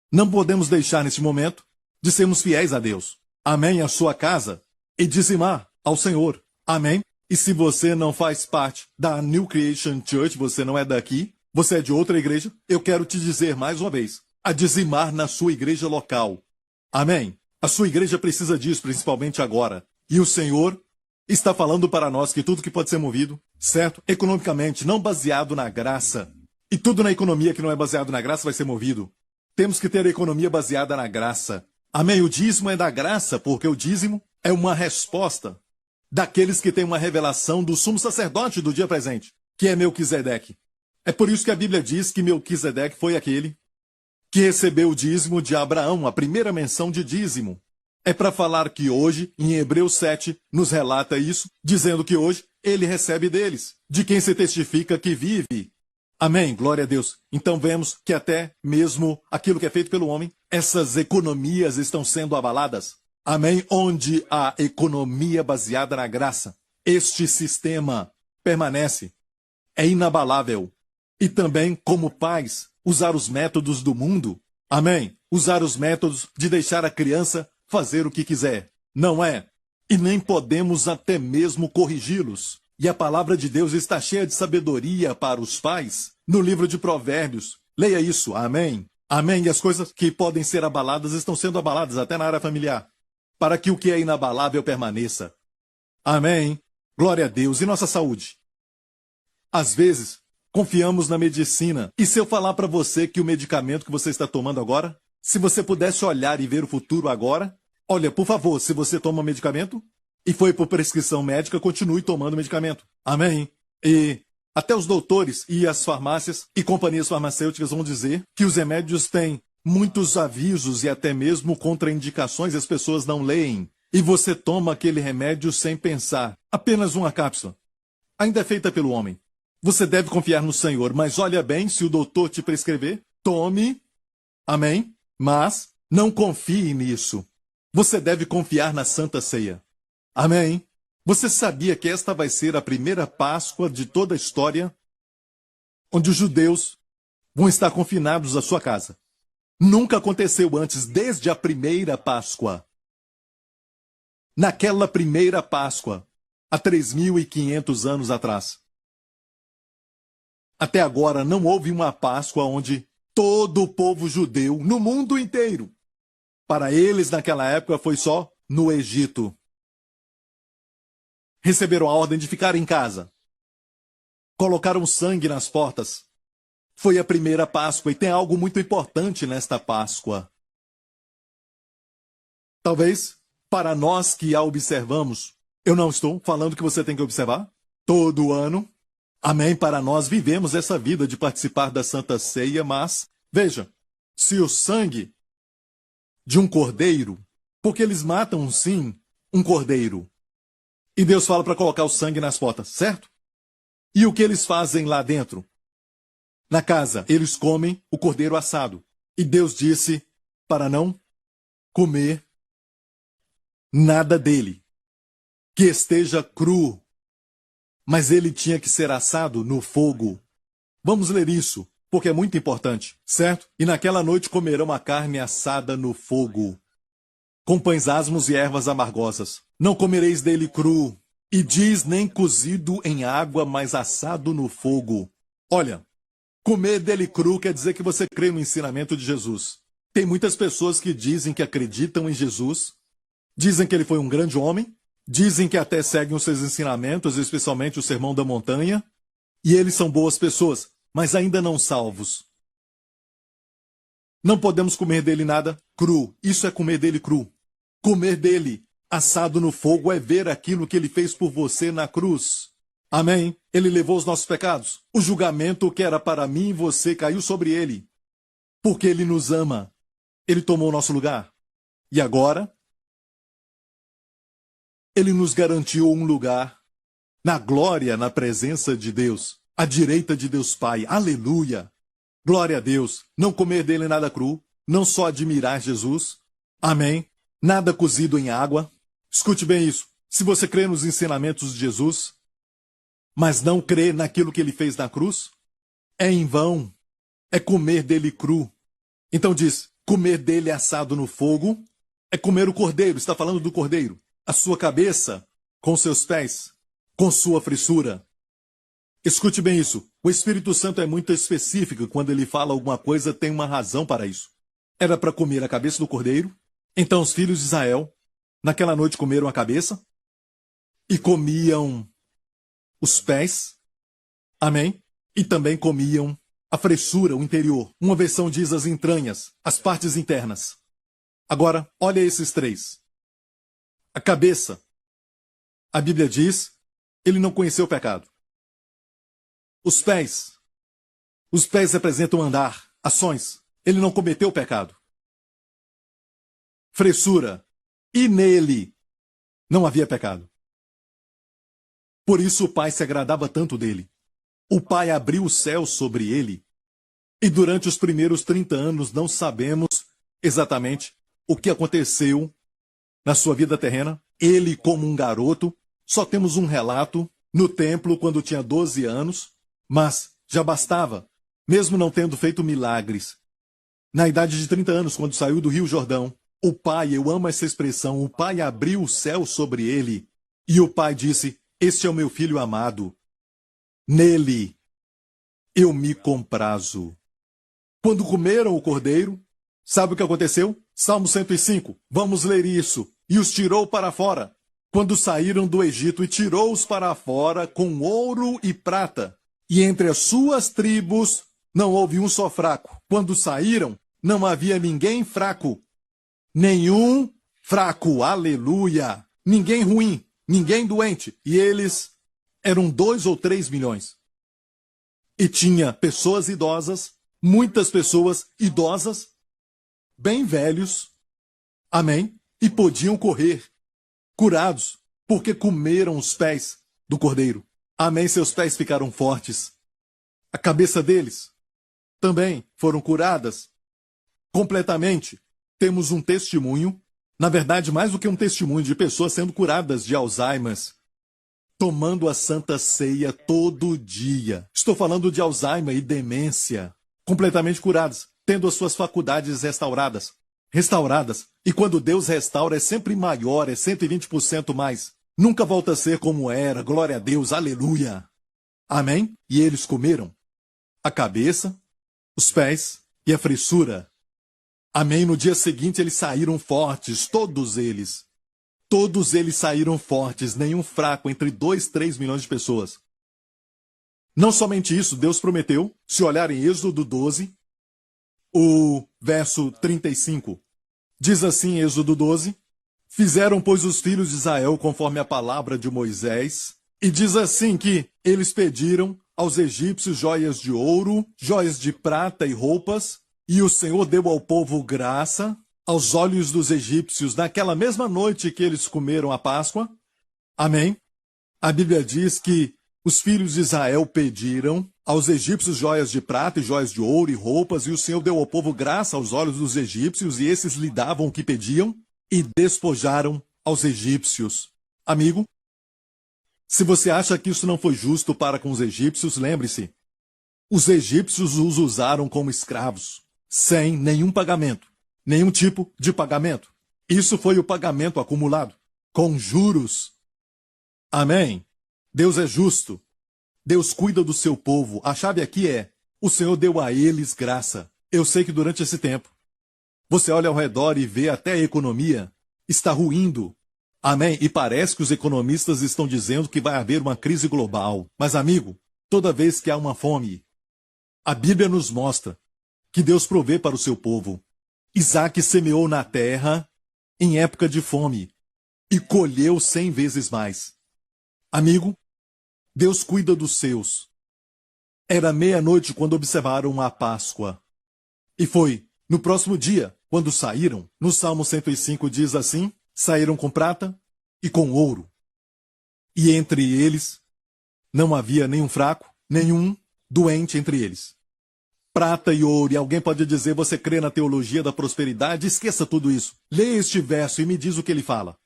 Não podemos deixar neste momento de sermos fiéis a Deus. Amém, a sua casa, e dizimar ao Senhor. Amém. E se você não faz parte da New Creation Church, você não é daqui, você é de outra igreja, eu quero te dizer mais uma vez, a dizimar na sua igreja local. Amém? A sua igreja precisa disso, principalmente agora. E o Senhor está falando para nós que tudo que pode ser movido, certo? Economicamente, não baseado na graça. E tudo na economia que não é baseado na graça vai ser movido. Temos que ter a economia baseada na graça. Amém? O dízimo é da graça, porque o dízimo é uma resposta daqueles que têm uma revelação do sumo sacerdote do dia presente, que é Melquisedeque. É por isso que a Bíblia diz que Melquisedeque foi aquele que recebeu o dízimo de Abraão, a primeira menção de dízimo. É para falar que hoje, em Hebreus 7, nos relata isso, dizendo que hoje ele recebe deles, de quem se testifica que vive. Amém, glória a Deus. Então vemos que até mesmo aquilo que é feito pelo homem, essas economias estão sendo abaladas. Amém? Onde a economia baseada na graça, este sistema permanece, é inabalável. E também, como pais, usar os métodos do mundo. Amém? Usar os métodos de deixar a criança fazer o que quiser. Não é? E nem podemos até mesmo corrigi-los. E a palavra de Deus está cheia de sabedoria para os pais. No livro de Provérbios. Leia isso. Amém? Amém? E as coisas que podem ser abaladas estão sendo abaladas até na área familiar, para que o que é inabalável permaneça. Amém? Glória a Deus. E nossa saúde? Às vezes, confiamos na medicina. E se eu falar para você que o medicamento que você está tomando agora, se você pudesse olhar e ver o futuro agora, olha, por favor, se você toma medicamento e foi por prescrição médica, continue tomando medicamento. Amém? E até os doutores e as farmácias e companhias farmacêuticas vão dizer que os remédios têm muitos avisos e até mesmo contraindicações, as pessoas não leem. E você toma aquele remédio sem pensar. Apenas uma cápsula. Ainda é feita pelo homem. Você deve confiar no Senhor, mas olha bem, se o doutor te prescrever, tome. Amém? Mas não confie nisso. Você deve confiar na Santa Ceia. Amém? Você sabia que esta vai ser a primeira Páscoa de toda a história, onde os judeus vão estar confinados à sua casa? Nunca aconteceu antes, desde a primeira Páscoa. Naquela primeira Páscoa, há 3.500 anos atrás. Até agora não houve uma Páscoa onde todo o povo judeu, no mundo inteiro, para eles naquela época foi só no Egito, receberam a ordem de ficar em casa. Colocaram sangue nas portas. Foi a primeira Páscoa e tem algo muito importante nesta Páscoa. Talvez, para nós que a observamos, eu não estou falando que você tem que observar todo ano. Amém? Para nós vivemos essa vida de participar da Santa Ceia, mas, veja, se o sangue de um cordeiro, porque eles matam sim um cordeiro, e Deus fala para colocar o sangue nas portas, certo? E o que eles fazem lá dentro? Na casa, eles comem o cordeiro assado. E Deus disse para não comer nada dele, que esteja cru. Mas ele tinha que ser assado no fogo. Vamos ler isso, porque é muito importante, certo? E naquela noite comerão a carne assada no fogo, com pães asmos e ervas amargosas. Não comereis dele cru, e diz nem cozido em água, mas assado no fogo. Olha, Comer dele cru quer dizer que você crê no ensinamento de Jesus. Tem muitas pessoas que dizem que acreditam em Jesus, dizem que ele foi um grande homem, dizem que até seguem os seus ensinamentos, especialmente o Sermão da Montanha, e eles são boas pessoas, mas ainda não salvos. Não podemos comer dele nada cru. Isso é comer dele cru. Comer dele assado no fogo é ver aquilo que ele fez por você na cruz. Amém? Ele levou os nossos pecados. O julgamento que era para mim e você caiu sobre ele. Porque ele nos ama. Ele tomou o nosso lugar. E agora, ele nos garantiu um lugar na glória, na presença de Deus, à direita de Deus Pai. Aleluia! Glória a Deus. Não comer dele nada cru, não só admirar Jesus. Amém? Nada cozido em água. Escute bem isso. Se você crê nos ensinamentos de Jesus, mas não crê naquilo que ele fez na cruz, é em vão. É comer dele cru. Então diz, comer dele assado no fogo é comer o cordeiro. Está falando do cordeiro. A sua cabeça com seus pés, com sua frissura. Escute bem isso. O Espírito Santo é muito específico. Quando ele fala alguma coisa, tem uma razão para isso. Era para comer a cabeça do cordeiro. Então os filhos de Israel, naquela noite, comeram a cabeça e comiam os pés. Amém? E também comiam a fressura, o interior. Uma versão diz as entranhas, as partes internas. Agora, olha esses três. A cabeça. A Bíblia diz, ele não conheceu o pecado. Os pés. Os pés representam andar, ações. Ele não cometeu o pecado. Fressura. E nele não havia pecado. Por isso o Pai se agradava tanto dele. O Pai abriu o céu sobre ele. E durante os primeiros 30 anos não sabemos exatamente o que aconteceu na sua vida terrena. Ele, como um garoto, só temos um relato no templo quando tinha 12 anos, mas já bastava, mesmo não tendo feito milagres. Na idade de 30 anos, quando saiu do Rio Jordão, o Pai, eu amo essa expressão, o Pai abriu o céu sobre ele, e o Pai disse, este é o meu filho amado, nele eu me comprazo. Quando comeram o cordeiro, sabe o que aconteceu? Salmo 105, vamos ler isso. E os tirou para fora, quando saíram do Egito, e tirou-os para fora com ouro e prata. E entre as suas tribos não houve um só fraco. Quando saíram, não havia ninguém fraco. Nenhum fraco, aleluia. Ninguém ruim, ninguém doente. E eles eram 2 ou 3 milhões. E tinha pessoas idosas, muitas pessoas idosas, bem velhos, amém? E podiam correr, curados, porque comeram os pés do cordeiro. Amém, seus pés ficaram fortes. A cabeça deles também foram curadas completamente. Temos um testemunho, na verdade, mais do que um testemunho de pessoas sendo curadas de Alzheimer, tomando a Santa Ceia todo dia. Estou falando de Alzheimer e demência, completamente curadas, tendo as suas faculdades restauradas. E quando Deus restaura é sempre maior, é 120% mais. Nunca volta a ser como era, glória a Deus, aleluia. Amém? E eles comeram a cabeça, os pés e a frissura. Amém? No dia seguinte eles saíram fortes, todos eles. Todos eles saíram fortes, nenhum fraco, entre 2 e 3 milhões de pessoas. Não somente isso, Deus prometeu, se olhar em Êxodo 12, o verso 35, diz assim, Êxodo 12, fizeram, pois, os filhos de Israel conforme a palavra de Moisés, e diz assim que eles pediram aos egípcios joias de ouro, joias de prata e roupas, e o Senhor deu ao povo graça aos olhos dos egípcios naquela mesma noite que eles comeram a Páscoa. Amém? A Bíblia diz que os filhos de Israel pediram aos egípcios joias de prata e joias de ouro e roupas, e o Senhor deu ao povo graça aos olhos dos egípcios, e esses lhe davam o que pediam, e despojaram aos egípcios. Amigo, se você acha que isso não foi justo para com os egípcios, lembre-se, os egípcios os usaram como escravos, sem nenhum pagamento, nenhum tipo de pagamento. Isso foi o pagamento acumulado, com juros. Amém? Deus é justo. Deus cuida do seu povo. A chave aqui é, O Senhor deu a eles graça. Eu sei que durante esse tempo, você olha ao redor e vê até a economia está ruindo. Amém? E parece que os economistas estão dizendo que vai haver uma crise global. Mas, amigo, toda vez que há uma fome, a Bíblia nos mostra que Deus provê para o seu povo. Isaac semeou na terra em época de fome e colheu 100 vezes mais. Amigo, Deus cuida dos seus. Era meia-noite quando observaram a Páscoa. E foi no próximo dia, quando saíram, no Salmo 105 diz assim, saíram com prata e com ouro. E entre eles não havia nenhum fraco, nenhum doente entre eles. Prata e ouro, e alguém pode dizer, você crê na teologia da prosperidade? Esqueça tudo isso. Leia este verso e me diz o que ele fala.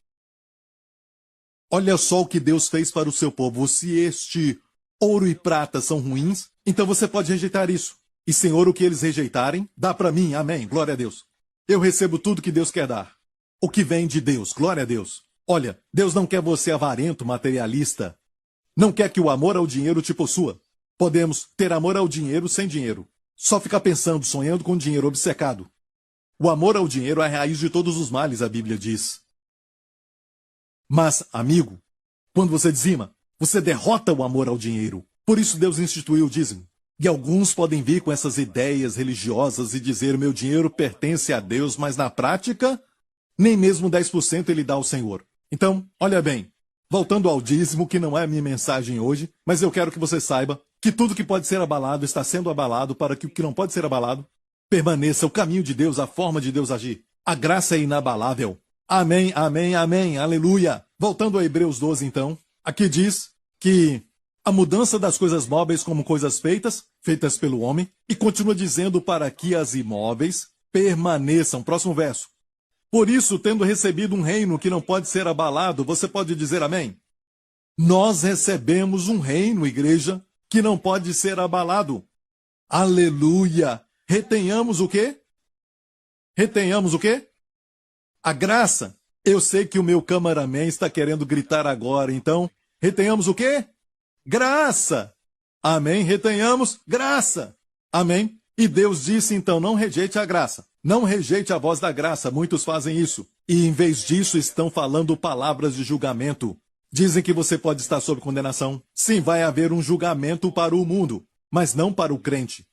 Olha só o que Deus fez para o seu povo. Se este ouro e prata são ruins, então você pode rejeitar isso. E, Senhor, o que eles rejeitarem, dá para mim. Amém. Glória a Deus. Eu recebo tudo que Deus quer dar. O que vem de Deus. Glória a Deus. Olha, Deus não quer você avarento, materialista. Não quer que o amor ao dinheiro te possua. Podemos ter amor ao dinheiro sem dinheiro. Só ficar pensando, sonhando com dinheiro obcecado. O amor ao dinheiro é a raiz de todos os males, a Bíblia diz. Mas, amigo, quando você dizima, você derrota o amor ao dinheiro. Por isso Deus instituiu o dízimo. E alguns podem vir com essas ideias religiosas e dizer, meu dinheiro pertence a Deus, mas na prática, nem mesmo 10% ele dá ao Senhor. Então, olha bem, voltando ao dízimo, que não é a minha mensagem hoje, mas eu quero que você saiba que tudo que pode ser abalado está sendo abalado para que o que não pode ser abalado permaneça o caminho de Deus, a forma de Deus agir. A graça é inabalável. Amém, amém, amém, aleluia. Voltando a Hebreus 12, então, aqui diz que a mudança das coisas móveis como coisas feitas, feitas pelo homem, e continua dizendo para que as imóveis permaneçam. Próximo verso. Por isso, tendo recebido um reino que não pode ser abalado, você pode dizer amém? Nós recebemos um reino, igreja, que não pode ser abalado. Aleluia! Retenhamos o quê? Retenhamos o quê? A graça. Eu sei que o meu cameraman está querendo gritar agora, então, retenhamos o quê? Graça! Amém? Retenhamos graça! Amém? E Deus disse, então, não rejeite a graça. Não rejeite a voz da graça. Muitos fazem isso. E, em vez disso, estão falando palavras de julgamento. Dizem que você pode estar sob condenação. Sim, vai haver um julgamento para o mundo, mas não para o crente.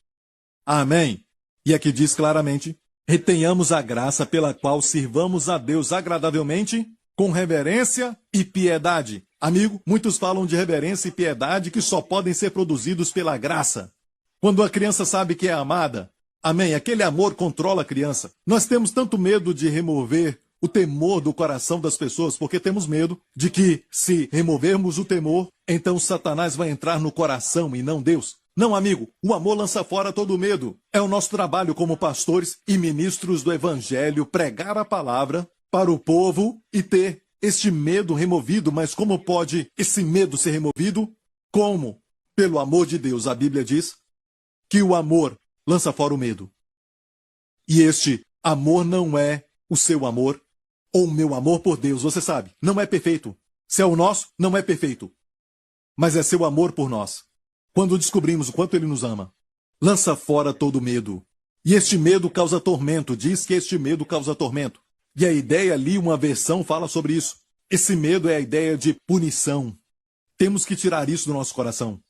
Amém? E aqui diz claramente, retenhamos a graça pela qual sirvamos a Deus agradavelmente, com reverência e piedade. Amigo, muitos falam de reverência e piedade que só podem ser produzidos pela graça. Quando a criança sabe que é amada, amém, aquele amor controla a criança. Nós temos tanto medo de remover o temor do coração das pessoas, porque temos medo de que, se removermos o temor, então Satanás vai entrar no coração e não Deus. Não, amigo, o amor lança fora todo medo. É o nosso trabalho como pastores e ministros do Evangelho pregar a palavra para o povo e ter este medo removido. Mas como pode esse medo ser removido? Como? Pelo amor de Deus. A Bíblia diz que o amor lança fora o medo. E este amor não é o seu amor ou o meu amor por Deus, você sabe, não é perfeito. Se é o nosso, não é perfeito. Mas é seu amor por nós. Quando descobrimos o quanto Ele nos ama, lança fora todo medo. E este medo causa tormento, diz que este medo causa tormento. E a ideia ali, uma versão fala sobre isso. Esse medo é a ideia de punição. Temos que tirar isso do nosso coração.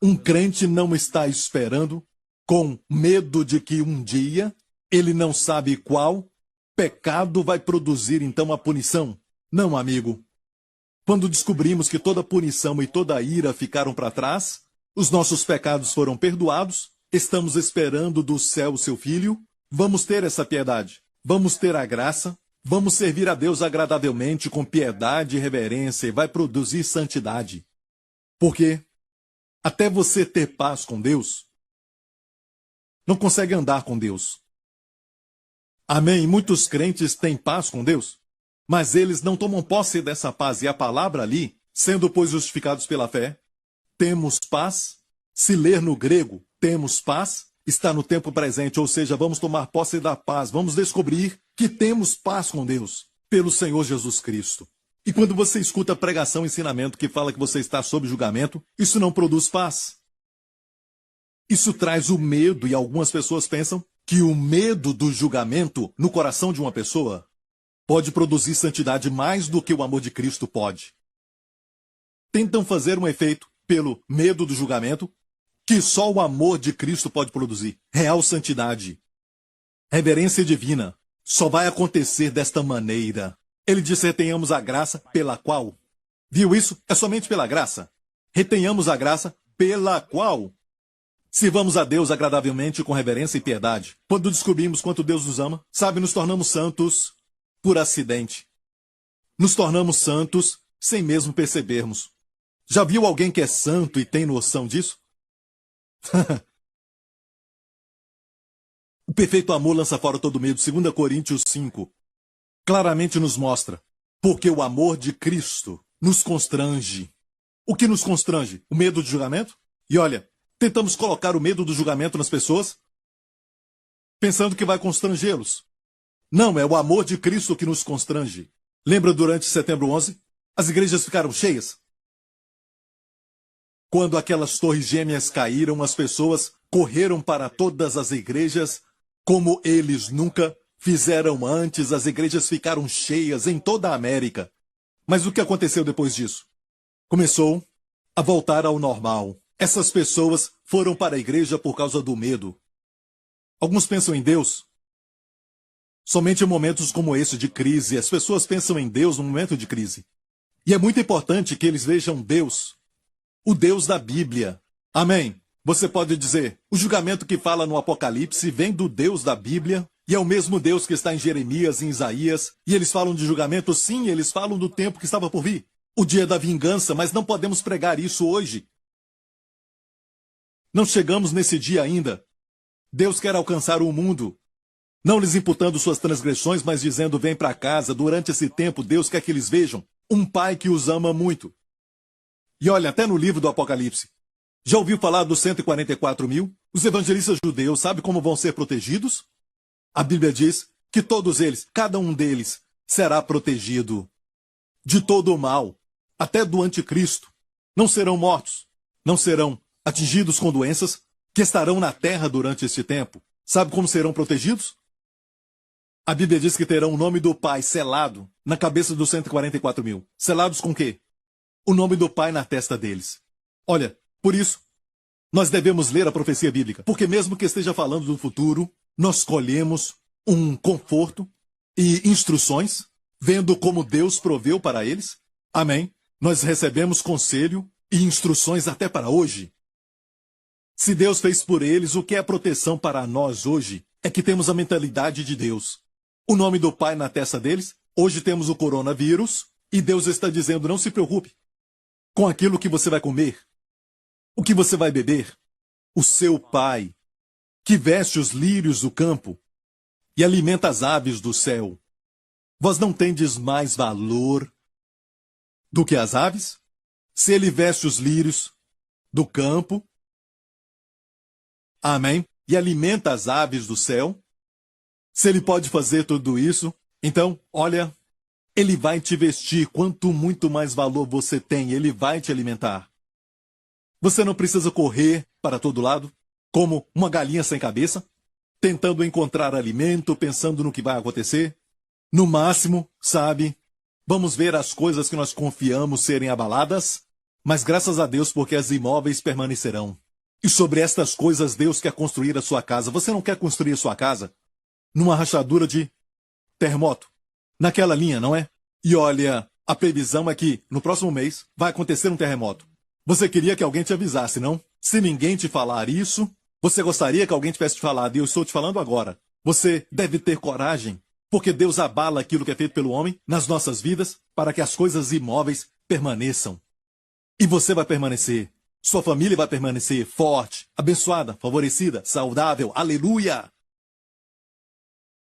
Um crente não está esperando, com medo de que um dia, ele não sabe qual, pecado vai produzir então a punição. Não, amigo. Quando descobrimos que toda punição e toda a ira ficaram para trás, os nossos pecados foram perdoados, estamos esperando do céu o seu Filho, vamos ter essa piedade, vamos ter a graça, vamos servir a Deus agradavelmente com piedade e reverência e vai produzir santidade. Porque até você ter paz com Deus, não consegue andar com Deus. Amém? Muitos crentes têm paz com Deus, mas eles não tomam posse dessa paz. E a palavra ali, sendo pois justificados pela fé, temos paz. Se ler no grego, temos paz, está no tempo presente, ou seja, vamos tomar posse da paz, vamos descobrir que temos paz com Deus, pelo Senhor Jesus Cristo. E quando você escuta pregação, ensinamento que fala que você está sob julgamento, isso não produz paz. Isso traz o medo e algumas pessoas pensam que o medo do julgamento no coração de uma pessoa pode produzir santidade mais do que o amor de Cristo pode. Tentam fazer um efeito pelo medo do julgamento que só o amor de Cristo pode produzir. Real santidade, reverência divina, só vai acontecer desta maneira. Ele disse: retenhamos a graça pela qual. Viu isso? É somente pela graça. Retenhamos a graça pela qual sirvamos a Deus agradavelmente com reverência e piedade. Quando descobrimos quanto Deus nos ama, sabe, nos tornamos santos por acidente. Nos tornamos santos sem mesmo percebermos. Já viu alguém que é santo e tem noção disso? O perfeito amor lança fora todo medo. 2 Coríntios 5 claramente nos mostra. Porque o amor de Cristo nos constrange. O que nos constrange? O medo de julgamento? E olha, tentamos colocar o medo do julgamento nas pessoas, pensando que vai constrangê-los. Não, é o amor de Cristo que nos constrange. Lembra durante Setembro 11? As igrejas ficaram cheias. Quando aquelas torres gêmeas caíram, as pessoas correram para todas as igrejas, como eles nunca fizeram antes. As igrejas ficaram cheias em toda a América. Mas o que aconteceu depois disso? Começou a voltar ao normal. Essas pessoas foram para a igreja por causa do medo. Alguns pensam em Deus somente em momentos como esse de crise. As pessoas pensam em Deus no momento de crise. E é muito importante que eles vejam Deus, o Deus da Bíblia. Amém. Você pode dizer, o julgamento que fala no Apocalipse vem do Deus da Bíblia, e é o mesmo Deus que está em Jeremias e em Isaías, e eles falam de julgamento? Sim, eles falam do tempo que estava por vir, o dia da vingança, mas não podemos pregar isso hoje. Não chegamos nesse dia ainda. Deus quer alcançar o mundo, não lhes imputando suas transgressões, mas dizendo: vem para casa. Durante esse tempo, Deus quer que eles vejam um pai que os ama muito. E olha, até no livro do Apocalipse, já ouviu falar dos 144 mil? Os evangelistas judeus, sabe como vão ser protegidos? A Bíblia diz que todos eles, cada um deles, será protegido de todo o mal, até do anticristo. Não serão mortos, não serão atingidos com doenças, que estarão na terra durante este tempo. Sabe como serão protegidos? A Bíblia diz que terão o nome do Pai selado na cabeça dos 144 mil. Selados com quê? O nome do Pai na testa deles. Olha, por isso, nós devemos ler a profecia bíblica, porque mesmo que esteja falando do futuro, nós colhemos um conforto e instruções, vendo como Deus proveu para eles. Amém? Nós recebemos conselho e instruções até para hoje. Se Deus fez por eles, o que é proteção para nós hoje é que temos a mentalidade de Deus. O nome do Pai na testa deles. Hoje temos o coronavírus e Deus está dizendo: não se preocupe com aquilo que você vai comer, o que você vai beber. O seu Pai, que veste os lírios do campo e alimenta as aves do céu, vós não tendes mais valor do que as aves? Se ele veste os lírios do campo, amém, e alimenta as aves do céu, se ele pode fazer tudo isso, então, olha, ele vai te vestir. Quanto muito mais valor você tem, ele vai te alimentar. Você não precisa correr para todo lado, como uma galinha sem cabeça, tentando encontrar alimento, pensando no que vai acontecer. No máximo, sabe, vamos ver as coisas que nós confiamos serem abaladas, mas graças a Deus, porque as imóveis permanecerão. E sobre estas coisas Deus quer construir a sua casa. Você não quer construir a sua casa numa rachadura de terremoto, naquela linha, não é? E olha, a previsão é que no próximo mês vai acontecer um terremoto. Você queria que alguém te avisasse, não? Se ninguém te falar isso, você gostaria que alguém tivesse te falado, e eu estou te falando agora. Você deve ter coragem, porque Deus abala aquilo que é feito pelo homem nas nossas vidas para que as coisas imóveis permaneçam. E você vai permanecer. Sua família vai permanecer forte, abençoada, favorecida, saudável. Aleluia!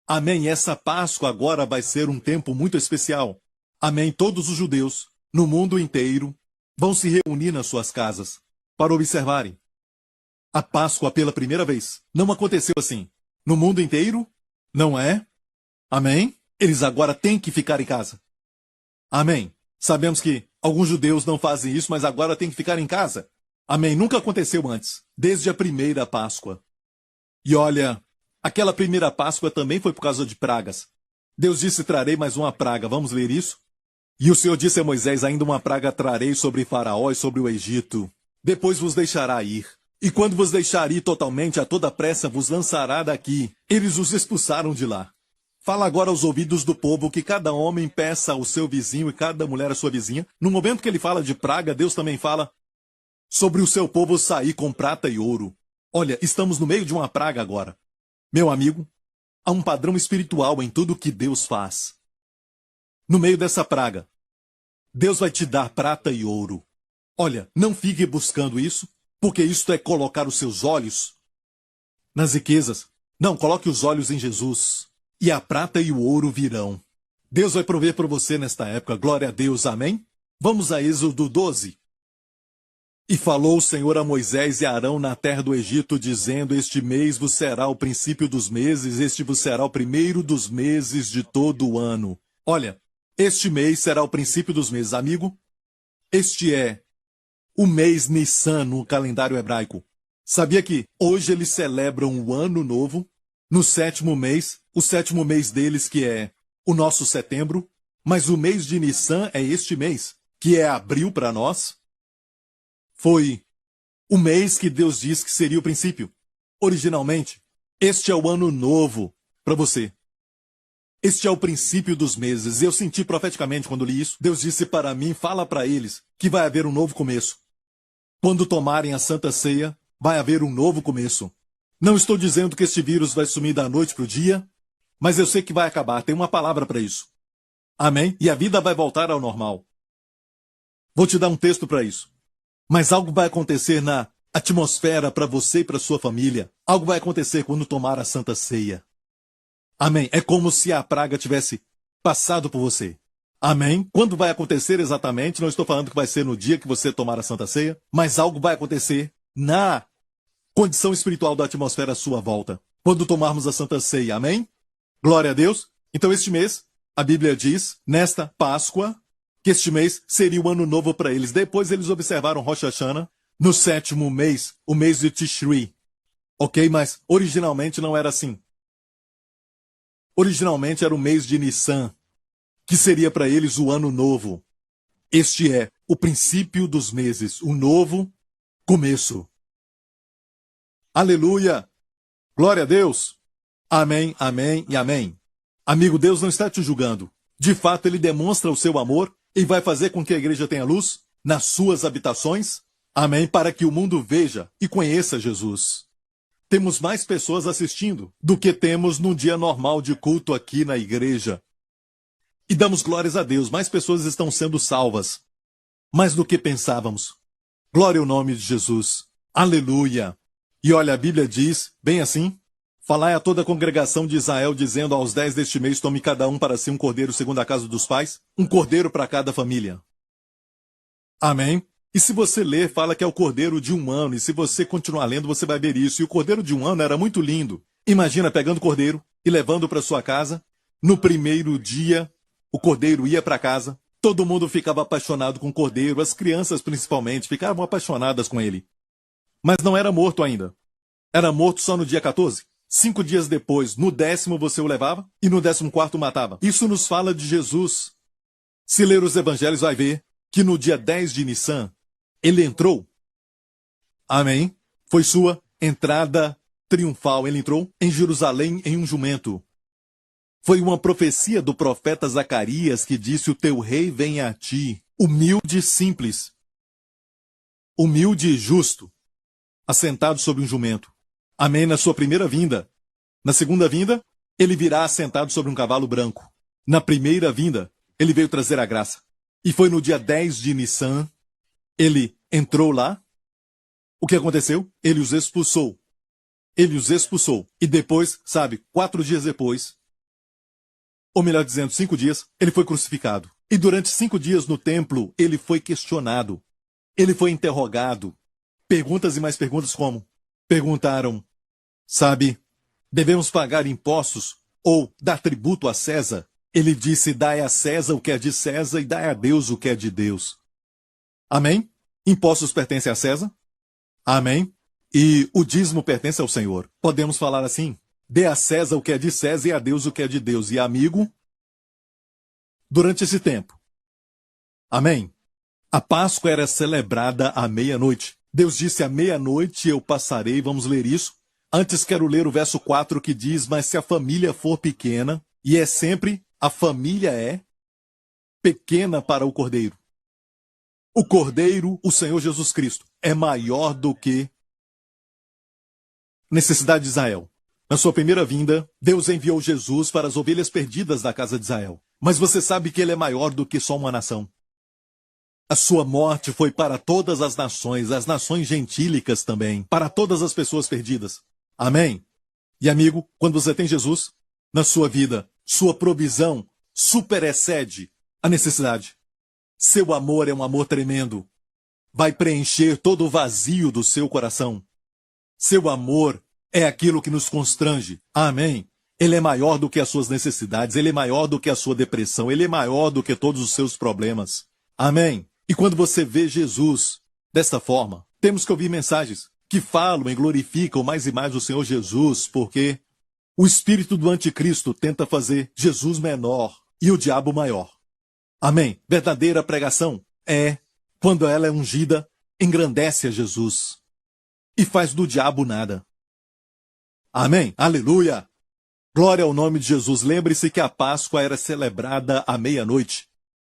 Amém. Essa Páscoa agora vai ser um tempo muito especial. Amém. Todos os judeus no mundo inteiro vão se reunir nas suas casas para observarem a Páscoa pela primeira vez. Não aconteceu assim no mundo inteiro, não é? Amém. Eles agora têm que ficar em casa. Amém. Sabemos que alguns judeus não fazem isso, mas agora têm que ficar em casa. Amém. Nunca aconteceu antes, desde a primeira Páscoa. E olha, aquela primeira Páscoa também foi por causa de pragas. Deus disse, trarei mais uma praga. Vamos ler isso? E o Senhor disse a Moisés, ainda uma praga trarei sobre Faraó e sobre o Egito. Depois vos deixará ir. E quando vos deixar ir totalmente, a toda pressa vos lançará daqui. Eles os expulsaram de lá. Fala agora aos ouvidos do povo que cada homem peça ao seu vizinho e cada mulher à sua vizinha. No momento que ele fala de praga, Deus também fala sobre o seu povo sair com prata e ouro. Olha, estamos no meio de uma praga agora. Meu amigo, há um padrão espiritual em tudo que Deus faz. No meio dessa praga, Deus vai te dar prata e ouro. Olha, não fique buscando isso, porque isto é colocar os seus olhos nas riquezas. Não, coloque os olhos em Jesus. E a prata e o ouro virão. Deus vai prover para você nesta época. Glória a Deus, amém? Vamos a Êxodo 12. E falou o Senhor a Moisés e a Arão na terra do Egito, dizendo, este mês vos será o princípio dos meses, este vos será o primeiro dos meses de todo o ano. Olha, este mês será o princípio dos meses, amigo. Este é o mês Nissan no calendário hebraico. Sabia que hoje eles celebram o Ano Novo, no 7º mês, o 7º mês deles que é o nosso setembro, mas o mês de Nissan é este mês, que é abril para nós. Foi o mês que Deus disse que seria o princípio. Originalmente, este é o Ano Novo para você. Este é o princípio dos meses. Eu senti profeticamente quando li isso. Deus disse para mim, fala para eles, que vai haver um novo começo. Quando tomarem a Santa Ceia, vai haver um novo começo. Não estou dizendo que este vírus vai sumir da noite para o dia, mas eu sei que vai acabar. Tem uma palavra para isso. Amém? E a vida vai voltar ao normal. Vou te dar um texto para isso. Mas algo vai acontecer na atmosfera para você e para sua família. Algo vai acontecer quando tomar a Santa Ceia. Amém? É como se a praga tivesse passado por você. Amém? Quando vai acontecer exatamente? Não estou falando que vai ser no dia que você tomar a Santa Ceia, mas algo vai acontecer na condição espiritual da atmosfera à sua volta. Quando tomarmos a Santa Ceia. Amém? Glória a Deus. Então este mês, a Bíblia diz, nesta Páscoa, que este mês seria o ano novo para eles. Depois eles observaram Rosh Hashanah no 7º mês, o mês de Tishri. Ok? Mas originalmente não era assim. Originalmente era o mês de Nissan, que seria para eles o ano novo. Este é o princípio dos meses, o novo começo. Aleluia! Glória a Deus! Amém, amém e amém. Amigo, Deus não está te julgando. De fato, Ele demonstra o seu amor e vai fazer com que a igreja tenha luz nas suas habitações. Amém, para que o mundo veja e conheça Jesus. Temos mais pessoas assistindo do que temos num dia normal de culto aqui na igreja. E damos glórias a Deus, mais pessoas estão sendo salvas. Mais do que pensávamos. Glória ao nome de Jesus. Aleluia. E olha, a Bíblia diz, bem assim, falai a toda a congregação de Israel, dizendo aos 10 deste mês, tome cada um para si um cordeiro segundo a casa dos pais, um cordeiro para cada família. Amém? E se você ler, fala que é o cordeiro de 1 ano, e se você continuar lendo, você vai ver isso. E o cordeiro de 1 ano era muito lindo. Imagina pegando o cordeiro e levando para sua casa. No primeiro dia, o cordeiro ia para casa. Todo mundo ficava apaixonado com o cordeiro, as crianças principalmente ficavam apaixonadas com ele. Mas não era morto ainda. Era morto só no dia 14. 5 dias depois, no 10º você o levava e no 14º matava. Isso nos fala de Jesus. Se ler os evangelhos vai ver que no dia 10 de Nissan, ele entrou. Amém? Foi sua entrada triunfal. Ele entrou em Jerusalém em um jumento. Foi uma profecia do profeta Zacarias que disse, o teu rei vem a ti, humilde e simples. Humilde e justo. Assentado sobre um jumento. Amém? Na sua primeira vinda. Na segunda vinda, ele virá assentado sobre um cavalo branco. Na primeira vinda, ele veio trazer a graça. E foi no dia 10 de Nissan, ele entrou lá. O que aconteceu? Ele os expulsou. Ele os expulsou. E depois, 4 dias depois, ou melhor dizendo, 5 dias, ele foi crucificado. E durante 5 dias no templo, ele foi questionado. Ele foi interrogado. Perguntas e mais perguntas como? Perguntaram, devemos pagar impostos ou dar tributo a César? Ele disse, dai a César o que é de César e dai a Deus o que é de Deus. Amém? Impostos pertencem a César? Amém? E o dízimo pertence ao Senhor. Podemos falar assim: dê a César o que é de César e a Deus o que é de Deus. E amigo, durante esse tempo, amém? A Páscoa era celebrada à meia-noite. Deus disse: à meia-noite eu passarei. Vamos ler isso. Antes quero ler o verso 4 que diz: mas se a família for pequena, e é sempre, a família é pequena para o Cordeiro. O Cordeiro, o Senhor Jesus Cristo, é maior do que necessidade de Israel. Na sua primeira vinda, Deus enviou Jesus para as ovelhas perdidas da casa de Israel. Mas você sabe que ele é maior do que só uma nação. A sua morte foi para todas as nações gentílicas também, para todas as pessoas perdidas. Amém? E amigo, quando você tem Jesus na sua vida, sua provisão superexcede a necessidade. Seu amor é um amor tremendo. Vai preencher todo o vazio do seu coração. Seu amor é aquilo que nos constrange. Amém? Ele é maior do que as suas necessidades, ele é maior do que a sua depressão, ele é maior do que todos os seus problemas. Amém? E quando você vê Jesus desta forma, temos que ouvir mensagens que falam e glorificam mais e mais o Senhor Jesus, porque o espírito do anticristo tenta fazer Jesus menor e o diabo maior. Amém? Verdadeira pregação é, quando ela é ungida, engrandece a Jesus e faz do diabo nada. Amém? Aleluia! Glória ao nome de Jesus. Lembre-se que a Páscoa era celebrada à meia-noite.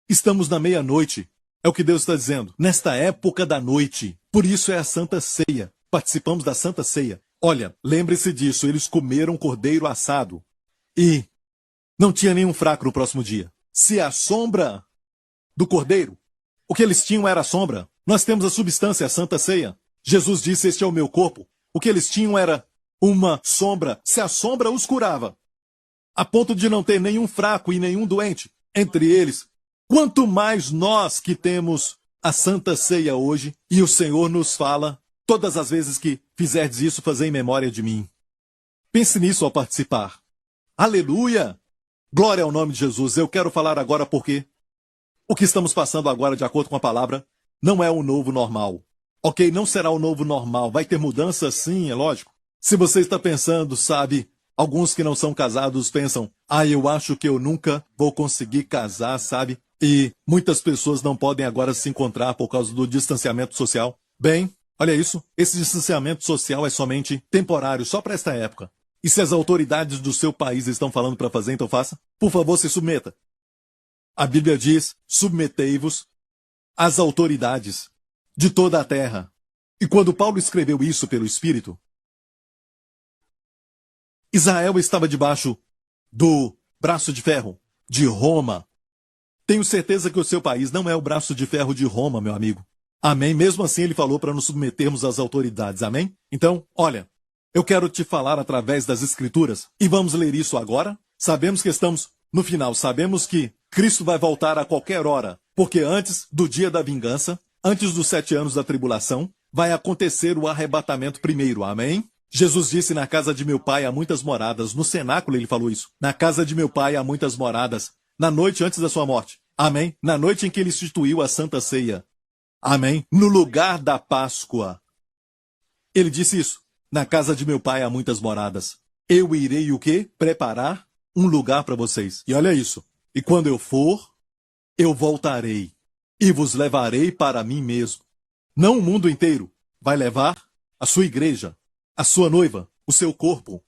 Estamos na meia-noite. É o que Deus está dizendo. Nesta época da noite. Por isso é a Santa Ceia. Participamos da Santa Ceia. Olha, lembre-se disso. Eles comeram cordeiro assado. E não tinha nenhum fraco no próximo dia. Se a sombra do cordeiro, o que eles tinham era a sombra. Nós temos a substância, a Santa Ceia. Jesus disse: este é o meu corpo. O que eles tinham era uma sombra. Se a sombra os curava, a ponto de não ter nenhum fraco e nenhum doente entre eles, quanto mais nós que temos a Santa Ceia hoje, e o Senhor nos fala, todas as vezes que fizerdes isso, fazei em memória de mim. Pense nisso ao participar. Aleluia! Glória ao nome de Jesus. Eu quero falar agora porque o que estamos passando agora, de acordo com a palavra, não é o novo normal. Ok, não será o novo normal. Vai ter mudança sim, é lógico. Se você está pensando, sabe, alguns que não são casados pensam: eu acho que eu nunca vou conseguir casar, sabe? E muitas pessoas não podem agora se encontrar por causa do distanciamento social. Bem, olha isso, esse distanciamento social é somente temporário, só para esta época. E se as autoridades do seu país estão falando para fazer, então faça. Por favor, se submeta. A Bíblia diz: submetei-vos às autoridades de toda a terra. E quando Paulo escreveu isso pelo Espírito, Israel estava debaixo do braço de ferro de Roma. Tenho certeza que o seu país não é o braço de ferro de Roma, meu amigo. Amém? Mesmo assim, ele falou para nos submetermos às autoridades. Amém? Então, olha, eu quero te falar através das Escrituras. E vamos ler isso agora. Sabemos que estamos no final. Sabemos que Cristo vai voltar a qualquer hora. Porque antes do dia da vingança, antes dos 7 anos da tribulação, vai acontecer o arrebatamento primeiro. Amém? Jesus disse: na casa de meu pai há muitas moradas. No cenáculo ele falou isso. Na casa de meu pai há muitas moradas. Na noite antes da sua morte. Amém? Na noite em que ele instituiu a Santa Ceia. Amém? No lugar da Páscoa. Ele disse isso. Na casa de meu pai há muitas moradas. Eu irei o quê? Preparar um lugar para vocês. E olha isso. E quando eu for, eu voltarei. E vos levarei para mim mesmo. Não o mundo inteiro. Vai levar a sua igreja, a sua noiva, o seu corpo,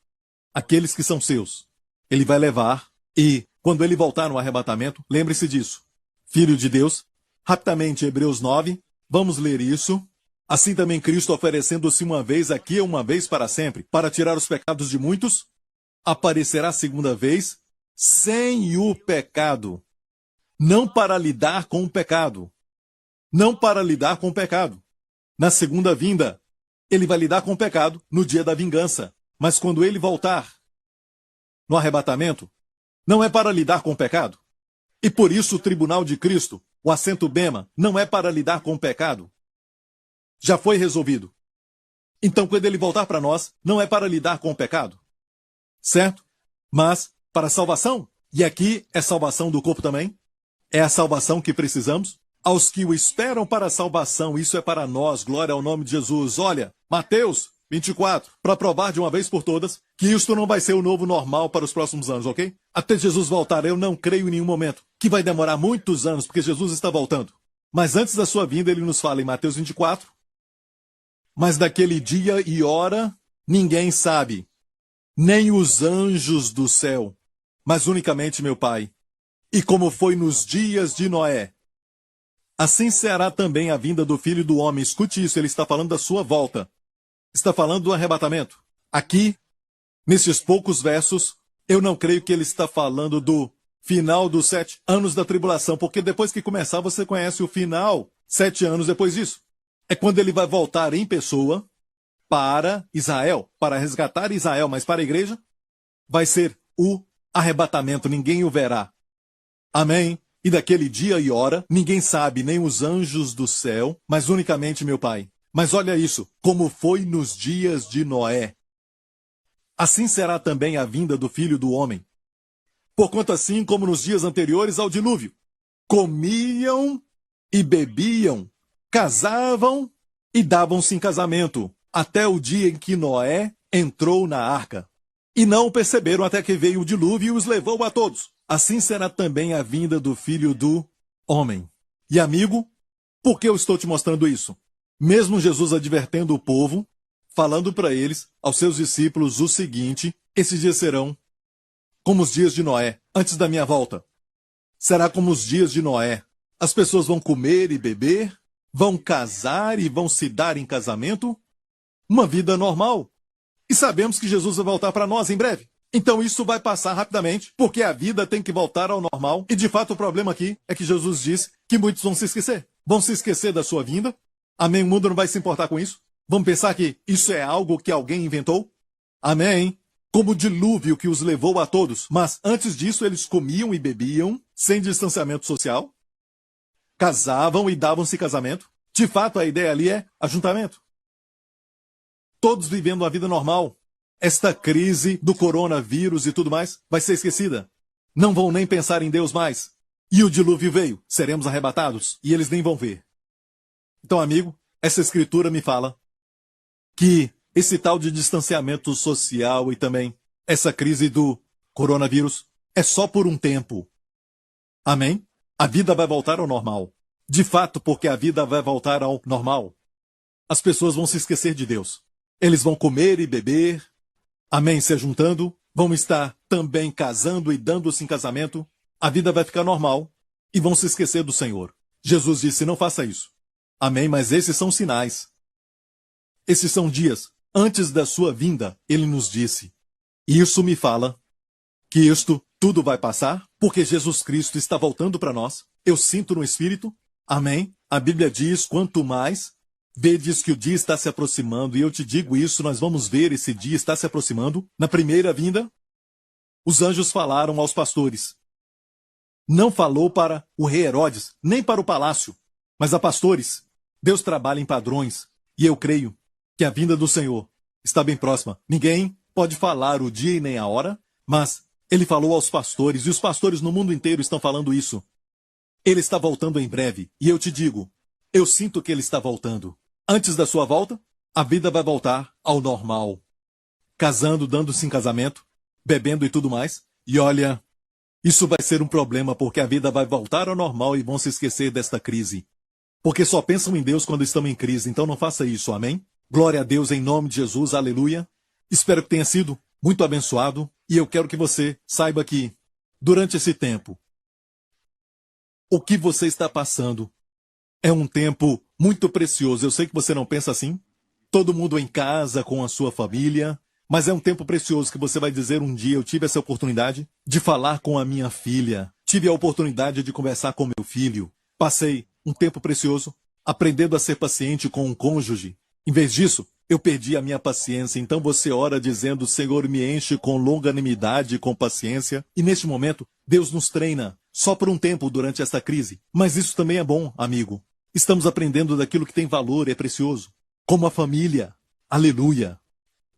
aqueles que são seus. Ele vai levar e, quando ele voltar no arrebatamento, lembre-se disso. Filho de Deus, rapidamente, Hebreus 9, vamos ler isso. Assim também Cristo, oferecendo-se uma vez aqui e uma vez para sempre, para tirar os pecados de muitos, aparecerá segunda vez, sem o pecado. Não para lidar com o pecado. Não para lidar com o pecado. Na segunda vinda, ele vai lidar com o pecado no dia da vingança. Mas quando ele voltar no arrebatamento, não é para lidar com o pecado. E por isso o tribunal de Cristo, o assento bema, não é para lidar com o pecado. Já foi resolvido. Então quando ele voltar para nós, não é para lidar com o pecado. Certo? Mas para a salvação. E aqui é salvação do corpo também. É a salvação que precisamos. aos que o esperam para a salvação. Isso é para nós, glória ao nome de Jesus. Olha, Mateus 24, para provar de uma vez por todas que isto não vai ser o novo normal para os próximos anos, ok? Até Jesus voltar, eu não creio em nenhum momento que vai demorar muitos anos, porque Jesus está voltando. Mas antes da sua vinda, ele nos fala em Mateus 24, mas daquele dia e hora ninguém sabe, nem os anjos do céu, mas unicamente meu Pai. E como foi nos dias de Noé, assim será também a vinda do Filho do Homem. Escute isso, ele está falando da sua volta. Está falando do arrebatamento. Aqui, nesses poucos versos, eu não creio que ele está falando do final dos 7 anos da tribulação, porque depois que começar, você conhece o final, 7 anos depois disso. É quando ele vai voltar em pessoa para Israel, para resgatar Israel, mas para a igreja vai ser o arrebatamento, ninguém o verá. Amém? E daquele dia e hora, ninguém sabe, nem os anjos do céu, mas unicamente meu Pai. Mas olha isso, como foi nos dias de Noé. Assim será também a vinda do Filho do Homem. Porquanto assim como nos dias anteriores ao dilúvio, comiam e bebiam, casavam e davam-se em casamento, até o dia em que Noé entrou na arca. E não o perceberam até que veio o dilúvio e os levou a todos. Assim será também a vinda do Filho do Homem. E amigo, por que eu estou te mostrando isso? Mesmo Jesus advertendo o povo, falando para eles, aos seus discípulos, o seguinte: esses dias serão como os dias de Noé, antes da minha volta. Será como os dias de Noé. As pessoas vão comer e beber, vão casar e vão se dar em casamento. Uma vida normal. E sabemos que Jesus vai voltar para nós em breve. Então isso vai passar rapidamente, porque a vida tem que voltar ao normal. E de fato o problema aqui é que Jesus disse que muitos vão se esquecer. Vão se esquecer da sua vinda. Amém? O mundo não vai se importar com isso. Vamos pensar que isso é algo que alguém inventou? Amém? Como o dilúvio que os levou a todos. Mas antes disso eles comiam e bebiam, sem distanciamento social. Casavam e davam-se casamento. De fato a ideia ali é ajuntamento. Todos vivendo a vida normal. Esta crise do coronavírus e tudo mais vai ser esquecida. Não vão nem pensar em Deus mais. E o dilúvio veio. Seremos arrebatados. E eles nem vão ver. Então, amigo, essa escritura me fala que esse tal de distanciamento social e também essa crise do coronavírus é só por um tempo. Amém? A vida vai voltar ao normal. De fato, porque a vida vai voltar ao normal, as pessoas vão se esquecer de Deus. Eles vão comer e beber, amém, se juntando, vão estar também casando e dando-se em casamento. A vida vai ficar normal e vão se esquecer do Senhor. Jesus disse, não faça isso. Amém, mas esses são sinais. Esses são dias antes da sua vinda, ele nos disse. E isso me fala que isto tudo vai passar, porque Jesus Cristo está voltando para nós. Eu sinto no Espírito. Amém. A Bíblia diz, quanto mais, vedes que o dia está se aproximando, e eu te digo isso, nós vamos ver esse dia está se aproximando. Na primeira vinda, os anjos falaram aos pastores. Não falou para o rei Herodes, nem para o palácio, mas a pastores. Deus trabalha em padrões, e eu creio que a vinda do Senhor está bem próxima. Ninguém pode falar o dia e nem a hora, mas ele falou aos pastores, e os pastores no mundo inteiro estão falando isso. Ele está voltando em breve, e eu te digo, eu sinto que ele está voltando. Antes da sua volta, a vida vai voltar ao normal. Casando, dando-se em casamento, bebendo e tudo mais. E olha, isso vai ser um problema, porque a vida vai voltar ao normal e vão se esquecer desta crise. Porque só pensam em Deus quando estão em crise, então não faça isso, amém? Glória a Deus em nome de Jesus, aleluia. Espero que tenha sido muito abençoado, e eu quero que você saiba que, durante esse tempo, o que você está passando é um tempo muito precioso. Eu sei que você não pensa assim, todo mundo em casa, com a sua família, mas é um tempo precioso que você vai dizer um dia, eu tive essa oportunidade de falar com a minha filha, tive a oportunidade de conversar com meu filho, passei um tempo precioso aprendendo a ser paciente com um cônjuge. Em vez disso, eu perdi a minha paciência, então você ora dizendo, Senhor, me enche com longanimidade e com paciência. E neste momento, Deus nos treina só por um tempo durante esta crise. Mas isso também é bom, amigo. Estamos aprendendo daquilo que tem valor e é precioso. Como a família. Aleluia.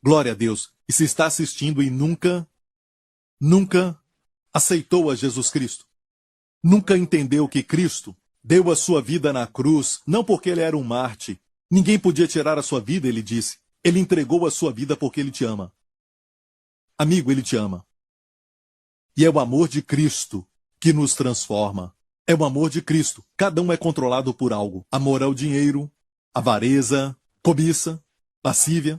Glória a Deus. E se está assistindo e nunca aceitou a Jesus Cristo, nunca entendeu que Cristo deu a sua vida na cruz, não porque ele era um mártir. Ninguém podia tirar a sua vida, ele disse. Ele entregou a sua vida porque ele te ama. Amigo, ele te ama. E é o amor de Cristo que nos transforma. É o amor de Cristo. Cada um é controlado por algo. Amor ao dinheiro, avareza, cobiça, lascívia.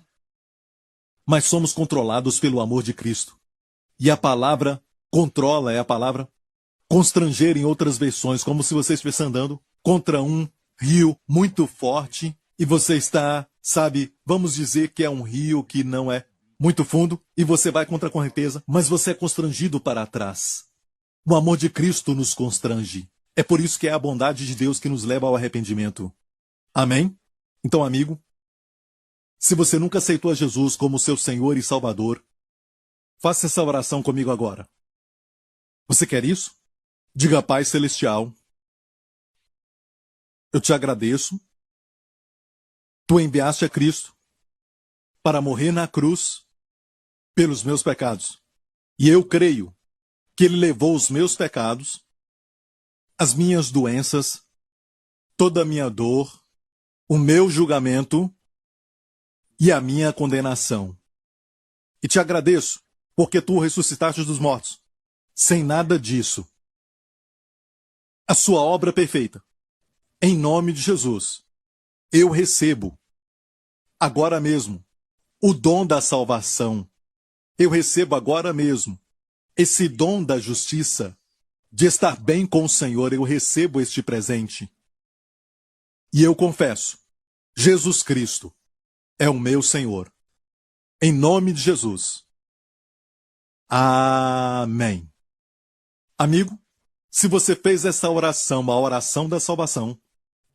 Mas somos controlados pelo amor de Cristo. E a palavra controla é a palavra constranger em outras versões, como se você estivesse andando contra um rio muito forte e você está, sabe, vamos dizer que é um rio que não é muito fundo e você vai contra a correnteza, mas você é constrangido para trás. O amor de Cristo nos constrange. É por isso que é a bondade de Deus que nos leva ao arrependimento. Amém? Então, amigo, se você nunca aceitou a Jesus como seu Senhor e Salvador, faça essa oração comigo agora. Você quer isso? Diga, Pai Celestial, eu te agradeço. Tu enviaste a Cristo para morrer na cruz pelos meus pecados. E eu creio que Ele levou os meus pecados, as minhas doenças, toda a minha dor, o meu julgamento e a minha condenação. E te agradeço, porque Tu ressuscitaste dos mortos. Sem nada disso. A sua obra perfeita. Em nome de Jesus, eu recebo, agora mesmo, o dom da salvação. Eu recebo agora mesmo esse dom da justiça, de estar bem com o Senhor. Eu recebo este presente. E eu confesso, Jesus Cristo é o meu Senhor. Em nome de Jesus. Amém. Amigo, se você fez essa oração, a oração da salvação,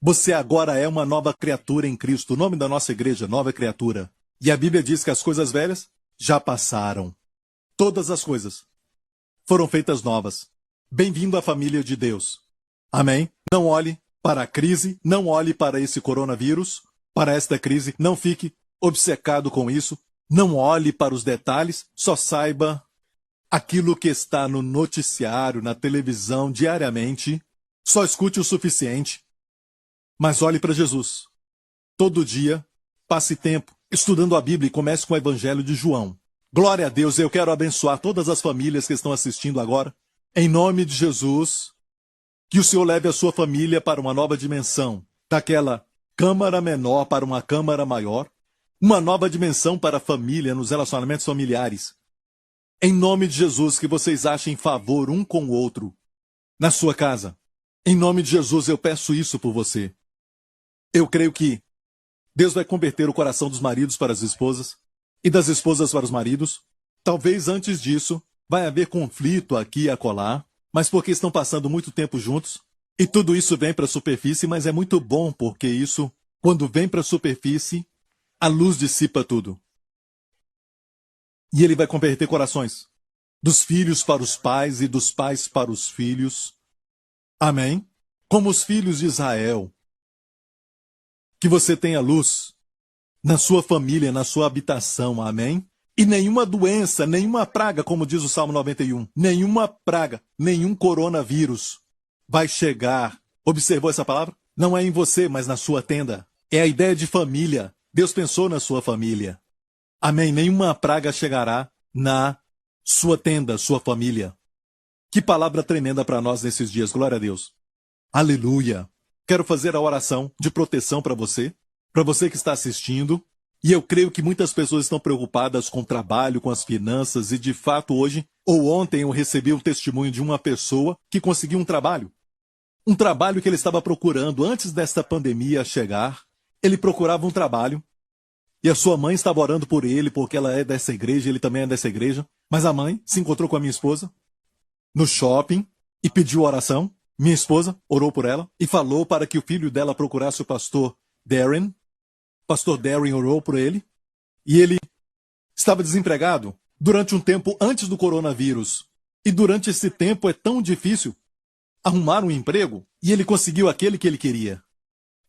você agora é uma nova criatura em Cristo. O nome da nossa igreja, Nova Criatura. E a Bíblia diz que as coisas velhas já passaram. Todas as coisas foram feitas novas. Bem-vindo à família de Deus. Amém? Não olhe para a crise, não olhe para esse coronavírus, para esta crise, não fique obcecado com isso, não olhe para os detalhes, só saiba aquilo que está no noticiário, na televisão, diariamente. Só escute o suficiente. Mas olhe para Jesus. Todo dia, passe tempo estudando a Bíblia e comece com o Evangelho de João. Glória a Deus, eu quero abençoar todas as famílias que estão assistindo agora. Em nome de Jesus, que o Senhor leve a sua família para uma nova dimensão. Daquela câmara menor para uma câmara maior. Uma nova dimensão para a família, nos relacionamentos familiares. Em nome de Jesus, que vocês achem favor um com o outro na sua casa. Em nome de Jesus, eu peço isso por você. Eu creio que Deus vai converter o coração dos maridos para as esposas e das esposas para os maridos. Talvez antes disso vai haver conflito aqui e acolá, mas porque estão passando muito tempo juntos. E tudo isso vem para a superfície, mas é muito bom porque isso, quando vem para a superfície, a luz dissipa tudo. E Ele vai converter corações dos filhos para os pais e dos pais para os filhos. Amém? Como os filhos de Israel. Que você tenha luz na sua família, na sua habitação. Amém? E nenhuma doença, nenhuma praga, como diz o Salmo 91, nenhuma praga, nenhum coronavírus vai chegar. Observou essa palavra? Não é em você, mas na sua tenda. É a ideia de família. Deus pensou na sua família. Amém. Nenhuma praga chegará na sua tenda, sua família. Que palavra tremenda para nós nesses dias. Glória a Deus. Aleluia. Quero fazer a oração de proteção para você que está assistindo. E eu creio que muitas pessoas estão preocupadas com o trabalho, com as finanças. E de fato hoje, ou ontem, eu recebi um testemunho de uma pessoa que conseguiu um trabalho. Um trabalho que ele estava procurando antes desta pandemia chegar. Ele procurava um trabalho. E a sua mãe estava orando por ele, porque ela é dessa igreja, ele também é dessa igreja. Mas a mãe se encontrou com a minha esposa no shopping e pediu oração. Minha esposa orou por ela e falou para que o filho dela procurasse o pastor Darren. O pastor Darren orou por ele. E ele estava desempregado durante um tempo antes do coronavírus. E durante esse tempo é tão difícil arrumar um emprego. E ele conseguiu aquele que ele queria.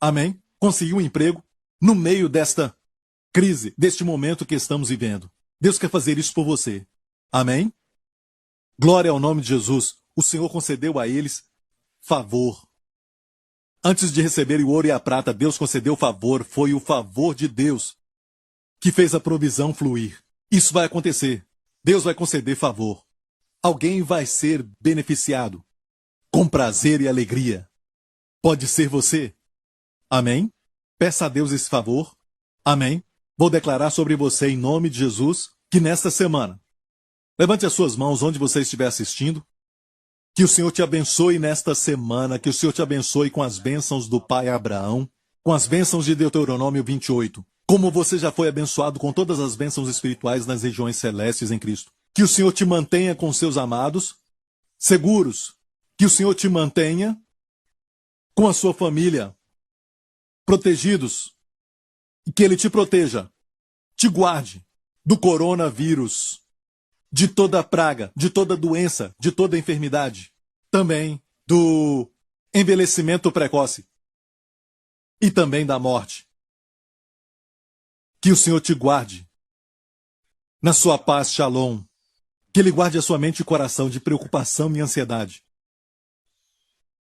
Amém? Conseguiu um emprego no meio desta crise, deste momento que estamos vivendo. Deus quer fazer isso por você. Amém? Glória ao nome de Jesus. O Senhor concedeu a eles favor. Antes de receberem o ouro e a prata, Deus concedeu favor. Foi o favor de Deus que fez a provisão fluir. Isso vai acontecer. Deus vai conceder favor. Alguém vai ser beneficiado com prazer e alegria. Pode ser você. Amém? Peça a Deus esse favor. Amém? Vou declarar sobre você, em nome de Jesus, que nesta semana, levante as suas mãos onde você estiver assistindo. Que o Senhor te abençoe nesta semana, que o Senhor te abençoe com as bênçãos do pai Abraão, com as bênçãos de Deuteronômio 28, como você já foi abençoado com todas as bênçãos espirituais nas regiões celestes em Cristo. Que o Senhor te mantenha com seus amados, seguros, que o Senhor te mantenha com a sua família, protegidos, e que Ele te proteja, te guarde do coronavírus, de toda praga, de toda doença, de toda enfermidade, também do envelhecimento precoce e também da morte. Que o Senhor te guarde na sua paz, Shalom, que Ele guarde a sua mente e coração de preocupação e ansiedade.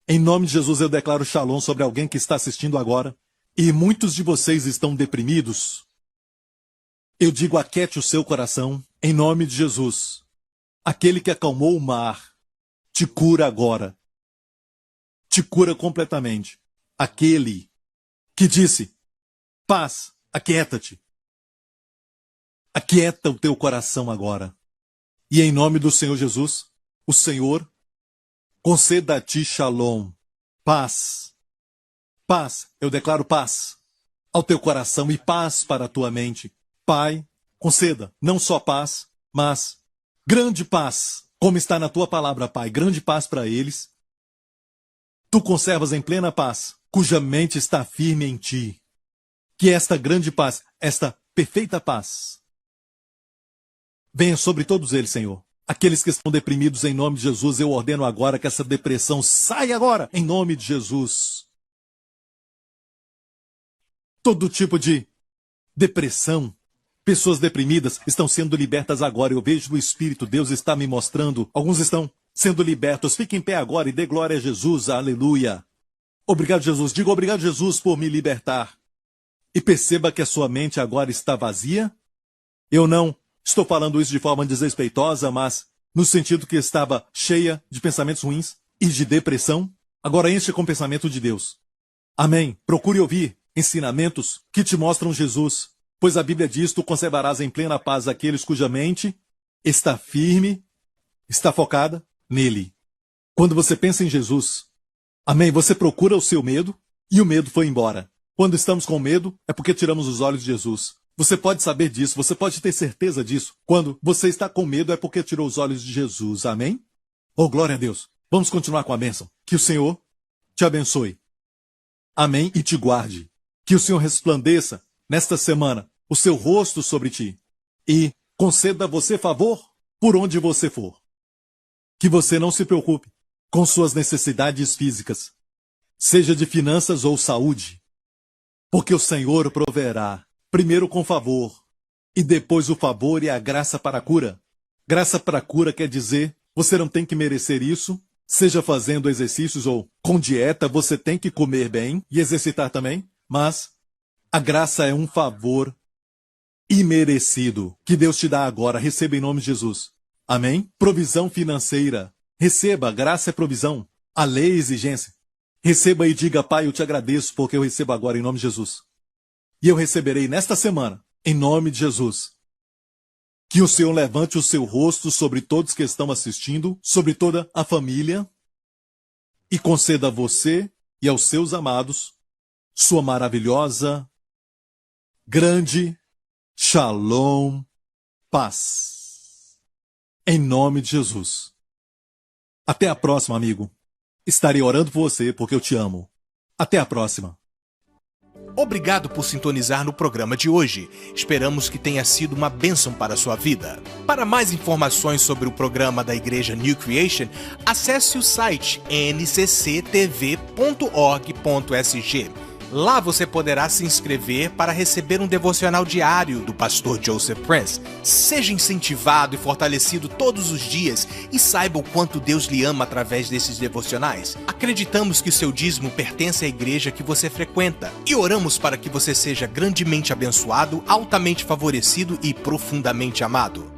Em nome de Jesus eu declaro Shalom sobre alguém que está assistindo agora, e muitos de vocês estão deprimidos. Eu digo, aquete o seu coração, em nome de Jesus. Aquele que acalmou o mar, te cura agora. Te cura completamente. Aquele que disse, paz, aquieta-te. Aquieta o teu coração agora. E em nome do Senhor Jesus, o Senhor conceda a ti Shalom, paz. Paz, eu declaro paz ao teu coração e paz para a tua mente. Pai, conceda não só paz, mas grande paz, como está na tua palavra, Pai, grande paz para eles. Tu conservas em plena paz, cuja mente está firme em ti. Que esta grande paz, esta perfeita paz, venha sobre todos eles, Senhor. Aqueles que estão deprimidos, em nome de Jesus, eu ordeno agora que essa depressão saia agora, em nome de Jesus. Todo tipo de depressão, pessoas deprimidas estão sendo libertas agora. Eu vejo no Espírito, Deus está me mostrando. Alguns estão sendo libertos. Fique em pé agora e dê glória a Jesus. Aleluia. Obrigado, Jesus. Diga obrigado, Jesus, por me libertar. E perceba que a sua mente agora está vazia. Eu não estou falando isso de forma desrespeitosa, mas no sentido que estava cheia de pensamentos ruins e de depressão. Agora enche com o pensamento de Deus. Amém. Procure ouvir ensinamentos que te mostram Jesus, pois a Bíblia diz, tu conservarás em plena paz aqueles cuja mente está firme, está focada nele. Quando você pensa em Jesus, amém, você procura o seu medo e o medo foi embora. Quando estamos com medo, é porque tiramos os olhos de Jesus. Você pode saber disso, você pode ter certeza disso. Quando você está com medo, é porque tirou os olhos de Jesus. Amém? Oh, glória a Deus. Vamos continuar com a bênção. Que o Senhor te abençoe. Amém, e te guarde. Que o Senhor resplandeça nesta semana o seu rosto sobre ti e conceda a você favor por onde você for. Que você não se preocupe com suas necessidades físicas, seja de finanças ou saúde, porque o Senhor proverá, primeiro com favor, e depois o favor e a graça para a cura. Graça para a cura quer dizer, você não tem que merecer isso, seja fazendo exercícios ou com dieta, você tem que comer bem e exercitar também, mas a graça é um favor imerecido que Deus te dá agora. Receba em nome de Jesus. Amém? Provisão financeira. Receba, graça é provisão. A lei é exigência. Receba e diga, Pai, eu te agradeço porque eu recebo agora em nome de Jesus. E eu receberei nesta semana, em nome de Jesus. Que o Senhor levante o seu rosto sobre todos que estão assistindo, sobre toda a família, e conceda a você e aos seus amados sua maravilhosa, grande Shalom, paz. Em nome de Jesus. Até a próxima, amigo. Estarei orando por você porque eu te amo. Até a próxima. Obrigado por sintonizar no programa de hoje. Esperamos que tenha sido uma bênção para a sua vida. Para mais informações sobre o programa da Igreja New Creation, acesse o site ncctv.org.sg. Lá você poderá se inscrever para receber um devocional diário do pastor Joseph Prince. Seja incentivado e fortalecido todos os dias e saiba o quanto Deus lhe ama através desses devocionais. Acreditamos que o seu dízimo pertence à igreja que você frequenta e oramos para que você seja grandemente abençoado, altamente favorecido e profundamente amado.